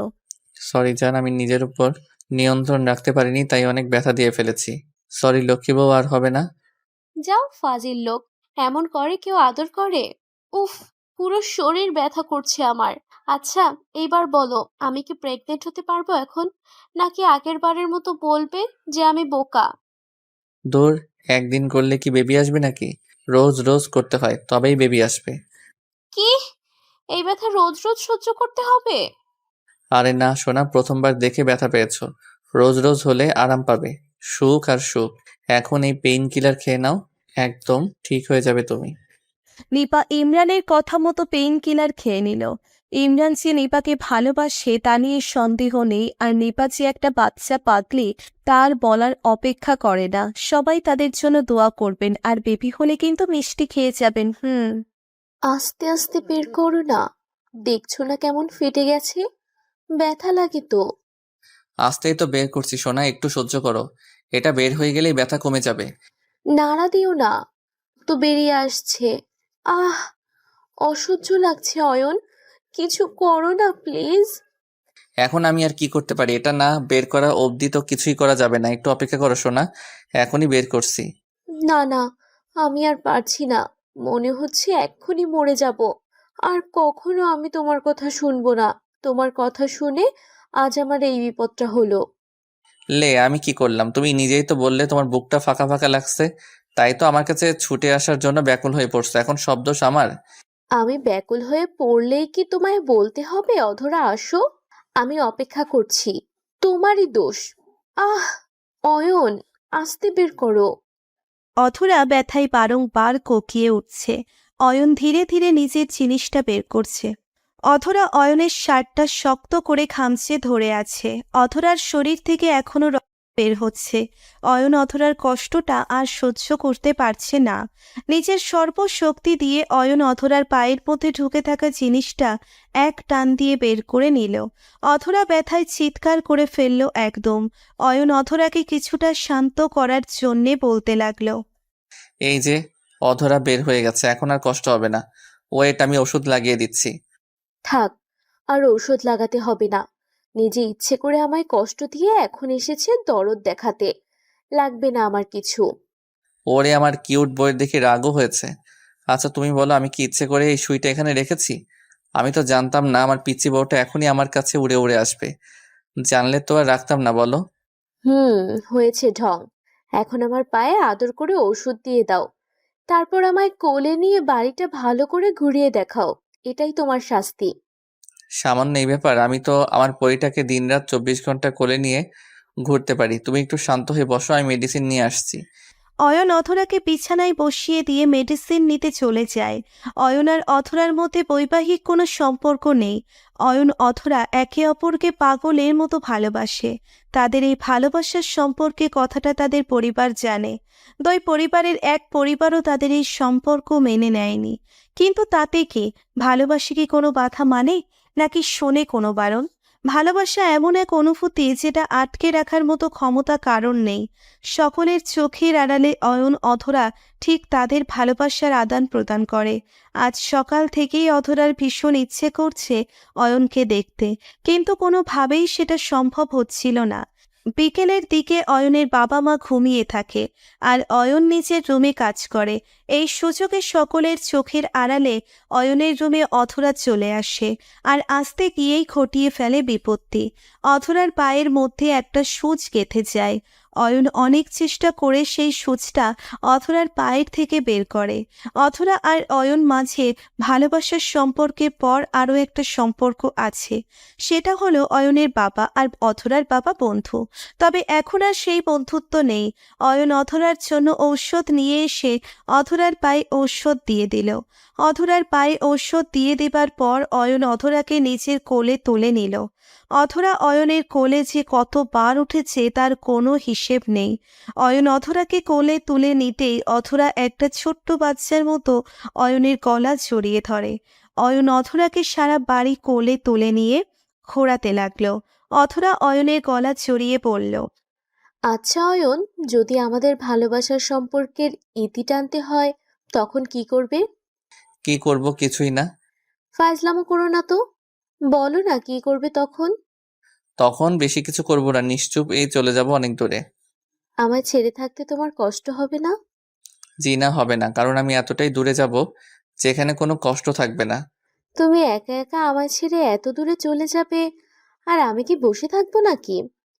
সরি জান, আমি নিজের উপর নিয়ন্ত্রণ রাখতে পারিনি, তাই অনেক ব্যথা দিয়ে ফেলেছি। সরি লক্ষ্মী বউ, আর হবে না। যাও ফাজিল লোক, এমন করে কেউ আদর করে? উফ, পুরো শরীর ব্যথা করছে আমার। আচ্ছা, এইবার বলো, আমি কি প্রেগনেন্ট হতে পারবো এখন, নাকি আগের বারের মতো বলবে যে আমি বোকা? দূর, একদিন করলে কি বেবি আসবে নাকি? রোজ রোজ করতে হয়, তবেই বেবি আসবে। কি? এই ব্যথা রোজ রোজ সহ্য করতে হবে? আরে না সোনা, প্রথমবার দেখে ব্যথা পেয়েছো, রোজ রোজ হলে আরাম পাবে। সুখ আর সুখ। এখন এই পেইন কিলার খেয়ে নাও, একদম ঠিক হয়ে যাবে তুমি। নিপা ইমরানের কথা মতো পেইন কিলার খেয়ে নিল। ইমরান যে নিপাকে ভালোবাসে তা নিয়ে সন্দেহ নেই, আর নিপা যে একটা বাচ্চা পাগলি তার বলার অপেক্ষা করে না। সবাই তাদের জন্য দোয়া করবেন, আর বেবি হলে কিন্তু মিষ্টি খেয়ে যাবেন। আস্তে আস্তে বের করো না, দেখছো না কেমন ফেটে গেছে? ব্যথা লাগে তো। আস্তেই তো বের করছি সোনা, একটু সহ্য করো। এটা বের হয়ে গেলেই ব্যথা কমে যাবে। নাড়া দিও না, তো বেরিয়ে আসছে। আহ, অসহ্য লাগছে অয়ন, কিছু করো না প্লিজ। এখন আমি আর কি করতে পারি? এটা না বের করা অবধি তো কিছুই করা যাবে না। একটু অপেক্ষা করো সোনা, এখনই বের করছি। না না, আমি আর পারছি না, মনে হচ্ছে এক্ষুনি মরে যাব। আর কখনো আমি তোমার কথা শুনবো না। তোমার কথা শুনে আজ আমার এই বিপদটা হলো। লে, আমি কি করলাম? তুমি নিজেই তো বললে তোমার বুকটা ফাঁকা ফাঁকা লাগছে, তাই তো আমার কাছে ছুটে আসার জন্য ব্যাকুল হয়ে পড়ছো। এখন সব দোষ আমার? আমি ব্যাকুল হয়ে পড়লেই কি তোমায় বলতে হবে অধরা আসো? আমি অপেক্ষা করছি, তোমারই দোষ। আহ, অয়ন, আস্তে বের করো। অধরা ব্যথায় বারংবার কোকিয়ে উঠছে। অয়ন ধীরে ধীরে নিজের জিনিসটা বের করছে। অধরা অয়নের শার্টটা শক্ত করে খামচে ধরে আছে। অধরার শরীর থেকে এখনো রক্ত বের হচ্ছে। অয়ন অধরার কষ্টটা আর সহ্য করতে পারছে না। নিজের সর্বশক্তি দিয়ে অয়ন অধরার পায়ের মধ্যে ঢুকে থাকা জিনিসটা এক টান দিয়ে বের করে নিল। অধরা ব্যথায় চিৎকার করে ফেলল একদম। অয়ন অধরাকে কিছুটা শান্ত করার জন্যে বলতে লাগলো। এই যে, অধরা বের হয়ে গেছে, এখন আর কষ্ট হবে না। ওয়েট, আমি ওষুধ লাগিয়ে দিচ্ছি। থাক, আর ঔষধ লাগাতে হবে না। নিজে ইচ্ছে করে আমায় কষ্ট দিয়ে এখন এসেছে দরদ দেখাতে। লাগবে না আমার কিছু। ওরে আমার কিউট বইয়ের দেখে রাগও হয়েছে। আচ্ছা তুমি বলো, আমি কি ইচ্ছে করে এই সুইটা এখানে রেখেছি? আমি তো জানতাম না আমার পিচ্চি বউটা এখনই আমার কাছে উড়ে উড়ে আসবে। জানলে তো আর রাখতাম না, বলো। হয়েছে ঢং। এখন আমার পায়ে আদর করে ওষুধ দিয়ে দাও, তারপর আমায় কোলে নিয়ে বাড়িটা ভালো করে ঘুরিয়ে দেখাও। এটাই তোমার শাস্তি। সামান্য এই ব্যাপার? আমি তো আমার পরিটাকে দিনরাত 24 ঘন্টা কোলে নিয়ে ঘুরতে পারি। তুমি একটু শান্ত হয়ে বসো, আমি মেডিসিন নিয়ে আসছি। অয়ন অথরাকে বিছানায় বসিয়ে দিয়ে মেডিসিন নিতে চলে যায়। অয়ন আর অথরার মধ্যে বৈবাহিক কোনো সম্পর্ক নেই। অয়ন অথরা একে অপরকে পাগলের মতো ভালোবাসে। তাদের এই ভালোবাসার সম্পর্কে কথাটা তাদের পরিবার জানে। দুই পরিবারের এক পরিবারও তাদের এই সম্পর্ক মেনে নেয়নি। কিন্তু তাতে কি, ভালোবাসা কি কোনো বাধা মানে, নাকি শোনে কোনো বারণ? ভালোবাসা এমন এক অনুভূতি যেটা আটকে রাখার মতো ক্ষমতা কারণ নেই। সকলের চোখের আড়ালে অয়ন অধরা ঠিক তাদের ভালোবাসার আদান প্রদান করে। আজ সকাল থেকেই অধরার ভীষণ ইচ্ছে করছে অয়নকে দেখতে, কিন্তু কোনোভাবেই সেটা সম্ভব হচ্ছিল না। বিকেলের দিকে অয়নের বাবা মা ঘুমিয়ে থাকে, আর অয়ন নিজের রুমে কাজ করে। এই সুযোগে সকলের চোখের আড়ালে অয়নের রুমে অধরা চলে আসে, আর আসতে গিয়েই ঘটিয়ে ফেলে বিপত্তি। অধরার পায়ের মধ্যে একটা সূচ গেঁথে যায়। অয়ন অনেক চেষ্টা করে সেই সূচটা অধরার পায়ের থেকে বের করে। অধরা আর অয়ন মাঝে ভালোবাসার সম্পর্কের পর আরও একটা সম্পর্ক আছে। সেটা হলো অয়নের বাবা আর অধরার বাবা বন্ধু। তবে এখন আর সেই বন্ধুত্ব নেই। অয়ন অধরার জন্য ঔষধ নিয়ে এসে অধরার পায়ে ঔষধ দিয়ে দিল। অধরার পায়ে ঔষধ দিয়ে দেবার পর অয়ন অধরাকে নিজের কোলে তুলে নিল। অধরা অয়নের কোলে যে কতবার উঠেছে তার কোনো হিসেব নেই। অয়ন অধরাকে কোলে তুলে নিতেই অধরা একটা ছোট্ট বাচ্চার মতো অয়নের গলা জড়িয়ে ধরে। অয়ন অধরাকে সারা বাড়ি কোলে তুলে নিয়ে ঘোরাতে লাগলো। অধরা অয়নের গলা জড়িয়ে বলল, আচ্ছা অয়ন, যদি আমাদের ভালোবাসার সম্পর্কের ইতি টানতে হয় তখন কি করবে? কি করব? কিছুই না। ফাজলামো করো না তো, বলো না কি করবে তখন। তখন বেশি কিছু করব না, নিশ্চুপ এই চলে যাব অনেক দূরে। আমায় ছেড়ে থাকতে তোমার কষ্ট হবে না? জি না, হবে না, কারণ আমি এতটাই দূরে যাব যেখানে কোনো কষ্ট থাকবে না। তুমি একা একা আমায় ছেড়ে এত দূরে চলে যাবে, আর আমি কি বসে থাকবো নাকি?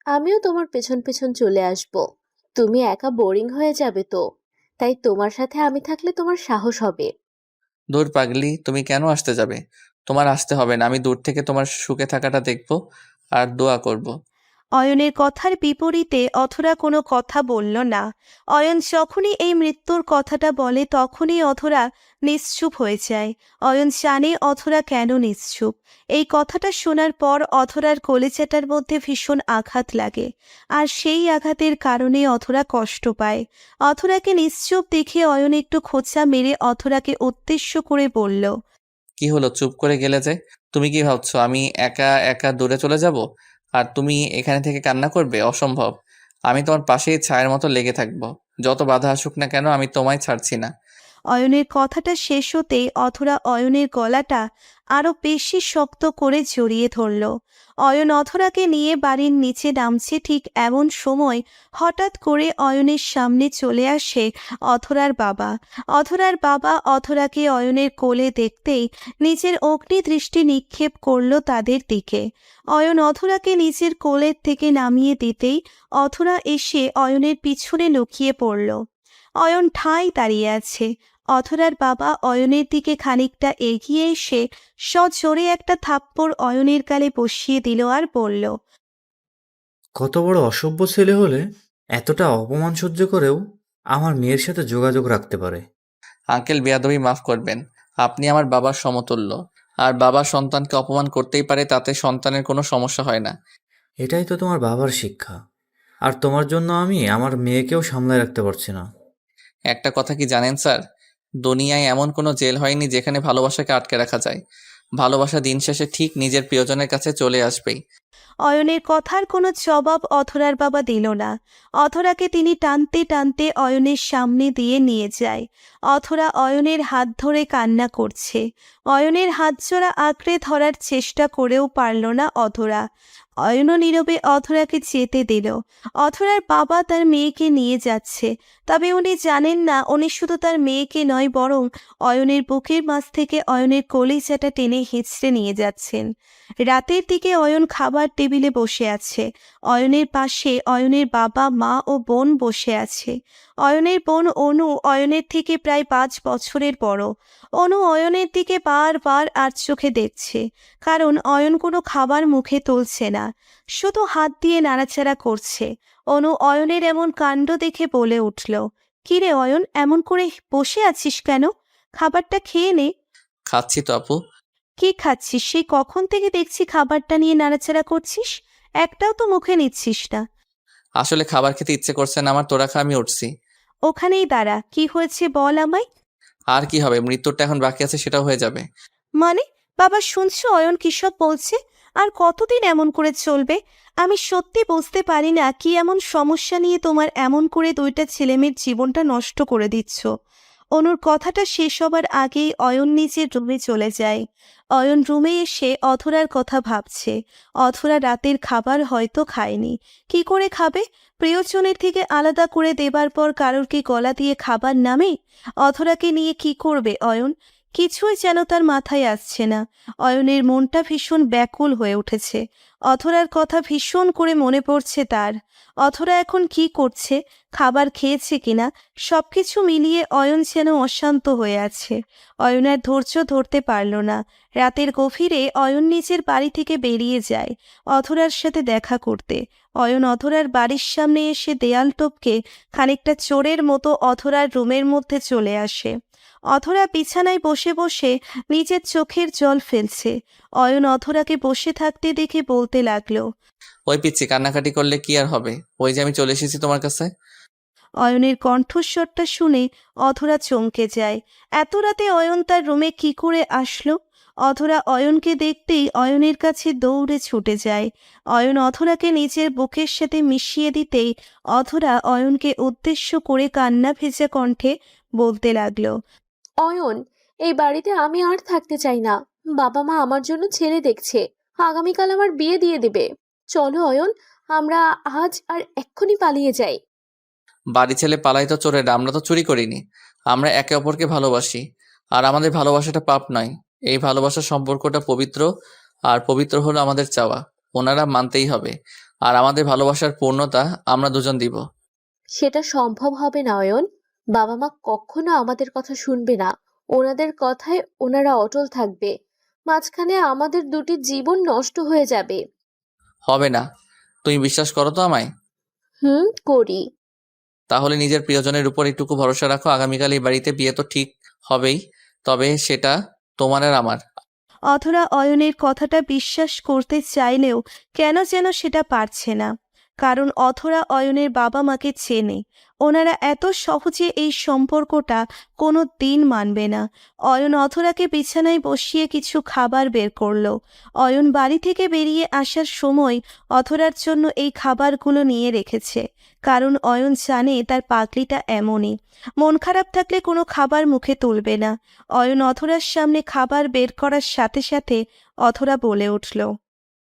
আমিও তোমার পেছন পেছন চলে আসব। তুমি একা বোরিং হয়ে যাবে তো, তাই তোমার সাথে আমি থাকলে তোমার সাহস হবে। দূর পাগলি, তুমি কেন আসতে যাবে? তোমার আসতে হবে না, আমি দূর থেকে তোমার সুখে থাকাটা দেখবো আর দোয়া করব। অয়নের কথার বিপরীতে অধরা কোনো কথা বলল না। অয়ন যখনই এই মৃত্যুর কথাটা বলে তখনই অধরা নিশ্চুপ হয়ে যায়। অয়ন জানে অধরা কেন নিশ্চুপ। এই কথাটা শোনার পর অধরার কলিজাটার মধ্যে ভীষণ আঘাত লাগে, আর সেই আঘাতের কারণে অধরা কষ্ট পায়। অধরাকে নিশ্চুপ দেখে অয়ন একটু খোঁচা মেরে অধরাকে উদ্দেশ্য করে বলল, কি হলো, চুপ করে গেলে যে? তুমি কি ভাবছো আমি একা একা দূরে চলে যাব আর তুমি এখানে থেকে কান্না করবে? অসম্ভব। আমি তোমার পাশেই ছায়ের মতো লেগে থাকবো। যত বাধা আসুক না কেন, আমি তোমায় ছাড়ছি না। অয়নের কথাটা শেষ হতেই অধরা অয়নের গলাটা আরো বেশি শক্ত করে জড়িয়ে ধরল। অয়ন অধরাকে নিয়ে বাড়ির নিচে নামছে, ঠিক এমন সময় হঠাৎ করে অয়নের সামনে চলে আসে অধরার বাবা। অধরার বাবা অধরাকে অয়নের কোলে দেখতেই নিজের অগ্নি দৃষ্টি নিক্ষেপ করল তাদের দিকে। অয়ন অধরাকে নিজের কোলের থেকে নামিয়ে দিতেই অধরা এসে অয়নের পিছনে লুকিয়ে পড়ল। অয়ন ঠাঁই দাঁড়িয়ে আছে। অধরার বাবা অয়নের দিকে খানিকটা এগিয়ে এসে সজোরে একটা থাপ্পড় অয়নের গালে বসিয়ে দিল আর বলল, কত বড় অসভ্য ছেলে হলে এতটা অপমান সহ্য করেও আমার মেয়ের সাথে যোগাযোগ রাখতে পারে। আঙ্কেল, বেয়াদবি মাফ করবেন। আপনি আমার বাবার সমতুল্য, আর বাবা সন্তানকে অপমান করতেই পারে, তাতে সন্তানের কোনো সমস্যা হয় না। এটাই তো তোমার বাবার শিক্ষা, আর তোমার জন্য আমি আমার মেয়েকেও সামলায় রাখতে পারছি না। একটা কথা কি জানেন স্যার, দুনিয়ায় এমন কোনো জেল হয়নি যেখানে ভালোবাসাকে আটকে রাখা যায়। ভালোবাসা দিন শেষে ঠিক নিজের প্রিয়জনের কাছে চলে আসবেই। অয়নের কথার কোনো জবাব অধরার বাবা দিল না। অধরাকে তিনি টানতে টানতে অয়নের সামনে দিয়ে নিয়ে যায়। অধরা অয়নের হাত ধরে কান্না করছে। অয়নের হাত জোড়া আঁকড়ে ধরার চেষ্টা করেও পারল না অধরা। অয়নও নীরবে অধরাকে যেতে দিল। অধরার বাবা তার মেয়েকে নিয়ে যাচ্ছে, তবে উনি জানেন না উনি শুধু তার মেয়েকে নয়, বরং অয়নের বুকের মাঝ থেকে অয়নের কলিজাটা টেনে হিঁচড়ে নিয়ে যাচ্ছেন। রাতের দিকে অয়ন খাবার টেবিলে বসে আছে। অয়নের পাশে অয়নের বাবা, মা ও বোন বসে আছে। অয়নের বোন অনু অয়নের থেকে প্রায় 5 বছরের বড়। অনু অয়নের দিকে বারবার আর চোখে দেখছে, কারণ অয়ন কোনো খাবার মুখে তুলছে না, শুধু হাত দিয়ে নাড়াচাড়া করছে। অনু অয়নের এমন কাণ্ড দেখে বলে উঠল, কিরে অয়ন, এমন করে বসে আছিস কেন? খাবারটা খেয়ে নে। খাচ্ছি তো আপু। কি খাচ্ছিস? সেই কখন থেকে দেখছি খাবারটা নিয়ে নাড়াচাড়া করছিস, একটাও তো মুখে নিচ্ছিস না। আসলে খাবার খেতে ইচ্ছে করছে না আমার, তোরা খা, আমি উঠছি। ওখানেই দাঁড়া, কি হয়েছে বল আমায়। আর কি হবে, মৃত্যুরটা এখন বাকি আছে, সেটাও হয়ে যাবে। মানে? বাবা, শুনছো অয়ন কিসব বলছে? আর কতদিন এমন করে চলবে? আমি সত্যি বুঝতে পারি না কি এমন সমস্যা নিয়ে তোমার এমন করে দুইটা ছেলেমেয়ের জীবনটা নষ্ট করে দিচ্ছ। অনুর কথাটা শেষ হবার আগেই অয়ন নিজের রুমে চলে যায়। অয়ন রুমে এসে অধরার কথা ভাবছে। অধরা রাতের খাবার হয়তো খায়নি। কি করে খাবে? প্রিয়জনের থেকে আলাদা করে দেবার পর কারোর কি গলা দিয়ে খাবার নামে? অধরাকে নিয়ে কি করবে অয়ন? কিছুই যেন তার মাথায় আসছে না। অয়নের মনটা ভীষণ ব্যাকুল হয়ে উঠেছে। অথরার কথা ভীষণ করে মনে পড়ছে তার। অথরা এখন কি করছে, খাবার খেয়েছে কিনা, সবকিছু মিলিয়ে অয়ন যেন অশান্ত হয়ে আছে। অয়ন আর ধৈর্য ধরতে পারল না। রাতের গভীরে অয়ন নিজের বাড়ি থেকে বেরিয়ে যায় অথরার সাথে দেখা করতে। অয়ন অথরার বাড়ির সামনে এসে দেয়াল টপকে খানিকটা চোরের মতো অথরার রুমের মধ্যে চলে আসে। অথরা বিছানায় বসে বসে নিজের চোখের জল ফেলছে। অয়ন অথরাকে বসে থাকতে দেখে বলতে লাগলো, ওই পিচ্ছি, কান্নাকাটি করলে কি আর হবে? ওই যে আমি চলে এসেছি তোমার কাছে। অয়নের কণ্ঠস্বরটা শুনে অধরা চমকে যায়। এত রাতে অয়ন তার রুমে কি করে আসলো? অধরা অয়নকে দেখতেই অয়নের কাছে দৌড়ে ছুটে যায়। অয়ন অধরাকে নিজের বুকের সাথে মিশিয়ে দিতেই অধরা অয়নকে উদ্দেশ্য করে কান্না ভেজা কণ্ঠে বলতে লাগলো, অয়ন, এই বাড়িতে আমি আর থাকতে চাই না। বাবা মা আমার জন্য ছেলে দেখছে, আগামীকাল আমার বিয়ে দিয়ে দেবে। চলো অয়ন, আমরা আজ আর এক্ষুনি পালিয়ে যাই। বাড়ি ছেলে পালাই তো চোরেরা, আমরা তো চুরি করিনি। আমরা একে অপরকে ভালোবাসি, আর আমাদের ভালোবাসাটা পাপ নয়। এই ভালোবাসার সম্পর্কটা পবিত্র, আর পবিত্র হলো আমাদের চাওয়া। ওনারা মানতেই হবে, আর আমাদের ভালোবাসার পূর্ণতা আমরা দুজন দিব। সেটা সম্ভব হবে না অয়ন। বাবা মা কখনো আমাদের কথা শুনবে না। ওনাদের কথায় ওনারা অটল থাকবে। মাঝখানে আমাদের দুটি জীবন নষ্ট হয়ে যাবে। হবে না। তুমি বিশ্বাস করো তো আমায়? করি। তাহলে নিজের প্রিয়জনের উপর একটুকু ভরসা রাখো, আগামীকাল এই বাড়িতে বিয়ে তো ঠিক হবেই, তবে সেটা তোমার আর আমার। অধরা অয়নের কথাটা বিশ্বাস করতে চাইলেও কেন যেন সেটা পারছে না। কারণ অধরা অয়নের বাবা মাকে চেনে। ওনারা এত সহজে এই সম্পর্কটা কোনো দিন মানবে না। অয়ন অধরাকে বিছানায় বসিয়ে কিছু খাবার বের করলো। অয়ন বাড়ি থেকে বেরিয়ে আসার সময় অধরার জন্য এই খাবারগুলো নিয়ে রেখেছে। কারণ অয়ন জানে তার পাগলিটা এমনই, মন খারাপ থাকলে কোনো খাবার মুখে তুলবে না। অয়ন অধরার সামনে খাবার বের করার সাথে সাথে অধরা বলে উঠল,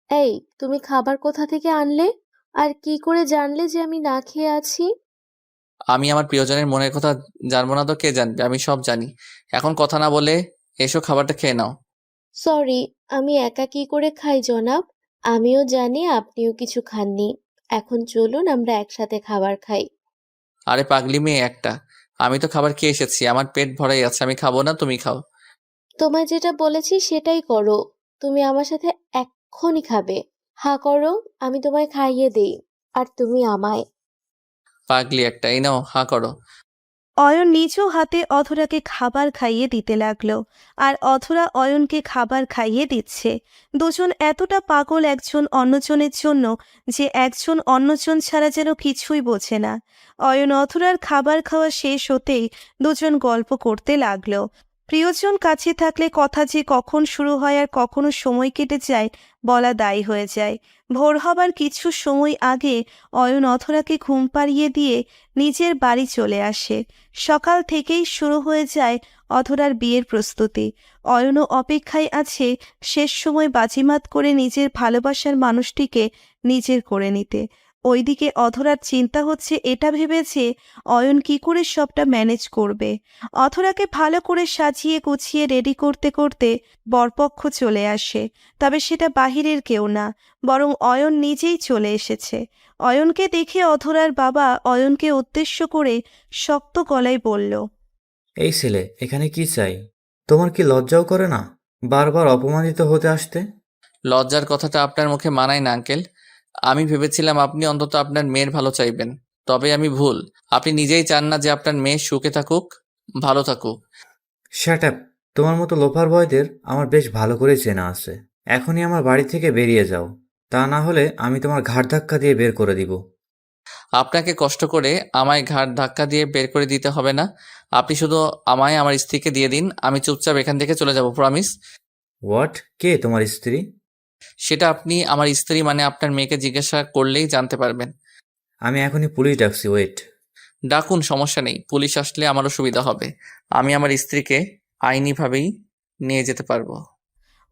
এই, তুমি খাবার কোথা থেকে আনলে? আর কি করে জানলে যে আমি না খেয়ে আছি? আমি আমার প্রিয়জনের মনের কথা জানবো না তো কে জানবে? আমি সব জানি। এখন কথা না বলে এসো, খাবারটা খেয়ে নাও। সরি, আমি একা কি করে খাই জনাব? আমিও জানি আপনিও কিছু খাননি। এখন চলুন আমরা একসাথে খাবার খাই। আরে পাগলি মেয়ে একটা, আমি তো খাবার খেয়ে এসেছি, আমার পেট ভরাই আছে, আমি খাবো না, তুমি খাও। তোমায় যেটা বলেছি সেটাই করো। তুমি আমার সাথে এক্ষুনি খাবে। হা করো, আমি তোমায় খাইয়ে দেই। আর তুমি আমায়। পাগলি একটা, এই নাও, হা করো। অয়ন নিজ হাতে অধরাকে খাবার খাইয়ে দিতে লাগলো। আর অধরা অয়নকে খাবার খাইয়ে দিচ্ছে। দুজন এতটা পাগল একজন অন্যজনের জন্য যে একজন অন্যজন ছাড়া যেন কিছুই বোঝে না। অয়ন অধরার খাবার খাওয়া শেষ হতেই দুজন গল্প করতে লাগলো। প্রিয়জন কাছে থাকলে কথা যে কখন শুরু হয় আর কখনো সময় কেটে যায় বলা দায় হয়ে যায়। ভোর হবার কিছু সময় আগে অয়ন অধরাকে ঘুম পাড়িয়ে দিয়ে নিজের বাড়ি চলে আসে। সকাল থেকেই শুরু হয়ে যায় অধরার বিয়ের প্রস্তুতি। অয়নও অপেক্ষায় আছে শেষ সময় বাজিমাত করে নিজের ভালোবাসার মানুষটিকে নিজের করে নিতে। ওইদিকে অধরার চিন্তা হচ্ছে এটা ভেবে যে অয়ন কি করে সবটা ম্যানেজ করবে। অধরাকে ভালো করে সাজিয়ে গুছিয়ে রেডি করতে করতে বরপক্ষ চলে আসে। তবে সেটা বাহিরের কেউ না, বরং অয়ন নিজেই চলে এসেছে। অয়নকে দেখে অধরার বাবা অয়নকে উদ্দেশ্য করে শক্ত গলায় বলল, এই ছেলে এখানে কি চাই? তোমার কি লজ্জাও করে না বারবার অপমানিত হতে আসতে? লজ্জার কথাটা আপনার মুখে মানায় না আঙ্কেল। আমি ভেবেছিলাম আপনি অন্তত আপনার মেয়ের ভালো চাইবেন। তবে আমি ভুল। আপনি নিজেই চান না যে আপনার মেয়ে সুখে থাকুক, ভালো থাকুক। Shut up. তোমার মতো লোফার বয়দের আমার বেশ ভালো করে চেনা আছে। এখনই আমার বাড়ি থেকে বেরিয়ে যাও, তা না হলে আমি তোমার ঘাড় ধাক্কা দিয়ে বের করে দিব। আপনাকে কষ্ট করে আমায় ঘাড় ধাক্কা দিয়ে বের করে দিতে হবে না। আপনি শুধু আমায় আমার স্ত্রীকে দিয়ে দিন, আমি চুপচাপ এখান থেকে চলে যাব, প্রমিস। হোয়াট? কে তোমার স্ত্রী? সেটা আপনি আমার স্ত্রী মানে আপনার মেয়েকে জিজ্ঞাসা করলেই জানতে পারবেন। আমি এখনই পুলিশ ডাকছি, ওয়েট। ডাকুন, সমস্যা নেই। পুলিশ আসলে আমারও সুবিধা হবে। আমি আমার স্ত্রীকে আইনিভাবেই নিয়ে যেতে পারবো।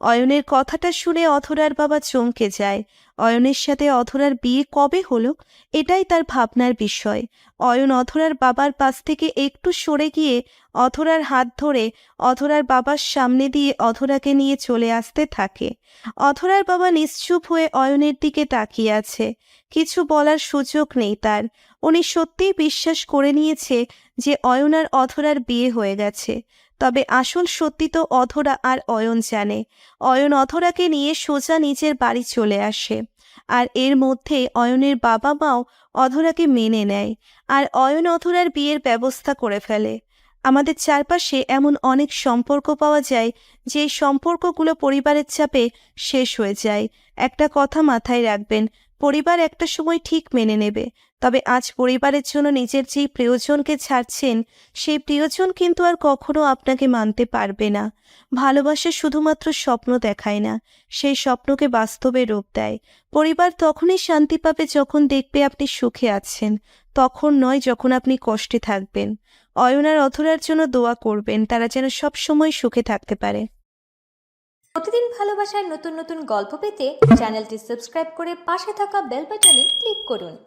অয়নের কথাটা শুনে অথরার বাবা চমকে যায়। অয়নের সাথে অথরার বিয়ে কবে হলো এটাই তার ভাবনার বিষয়। অয়ন অথরার বাবার পাশ থেকে একটু সরে গিয়ে অথরার হাত ধরে অথরার বাবার সামনে দিয়ে অথরাকে নিয়ে চলে আসতে থাকে। অথরার বাবা নিশ্চুপ হয়ে অয়নের দিকে তাকিয়ে আছে। কিছু বলার সুযোগ নেই তার। উনি সত্যিই বিশ্বাস করে নিয়েছে যে অয়ন আর অথরার বিয়ে হয়ে গেছে। তবে আসল সত্যি তো অধরা আর অয়ন জানে। অয়ন অধরাকে নিয়ে সোজা নিজের বাড়ি চলে আসে। আর এর মধ্যে অয়নের বাবা মাও অধরাকে মেনে নেয়। আর অয়ন অধরার বিয়ের ব্যবস্থা করে ফেলে। আমাদের চারপাশে এমন অনেক সম্পর্ক পাওয়া যায় যে সম্পর্কগুলো পরিবারের চাপে শেষ হয়ে যায়। একটা কথা মাথায় রাখবেন, পরিবার একটা সময় ঠিক মেনে নেবে। তবে আজ পরিবারের জন্য নিজের যেই প্রিয়জনকে ছাড়ছেন, সেই প্রিয়জন কিন্তু আর কখনো আপনাকে মানতে পারবে না। ভালোবাসা শুধুমাত্র স্বপ্ন দেখায় না, সেই স্বপ্নকে বাস্তবে রূপ দেয়। পরিবার তখনই শান্তি পাবে যখন দেখবে আপনি সুখে আছেন, তখন নয় যখন আপনি কষ্টে থাকবেন। অয়ন আর অথরার জন্য দোয়া করবেন, তারা যেন সব সময় সুখে থাকতে পারে। প্রতিদিন ভালোবাসার নতুন নতুন গল্প পেতে চ্যানেলটি সাবস্ক্রাইব করে পাশে থাকা বেল বাটনে ক্লিক করুন।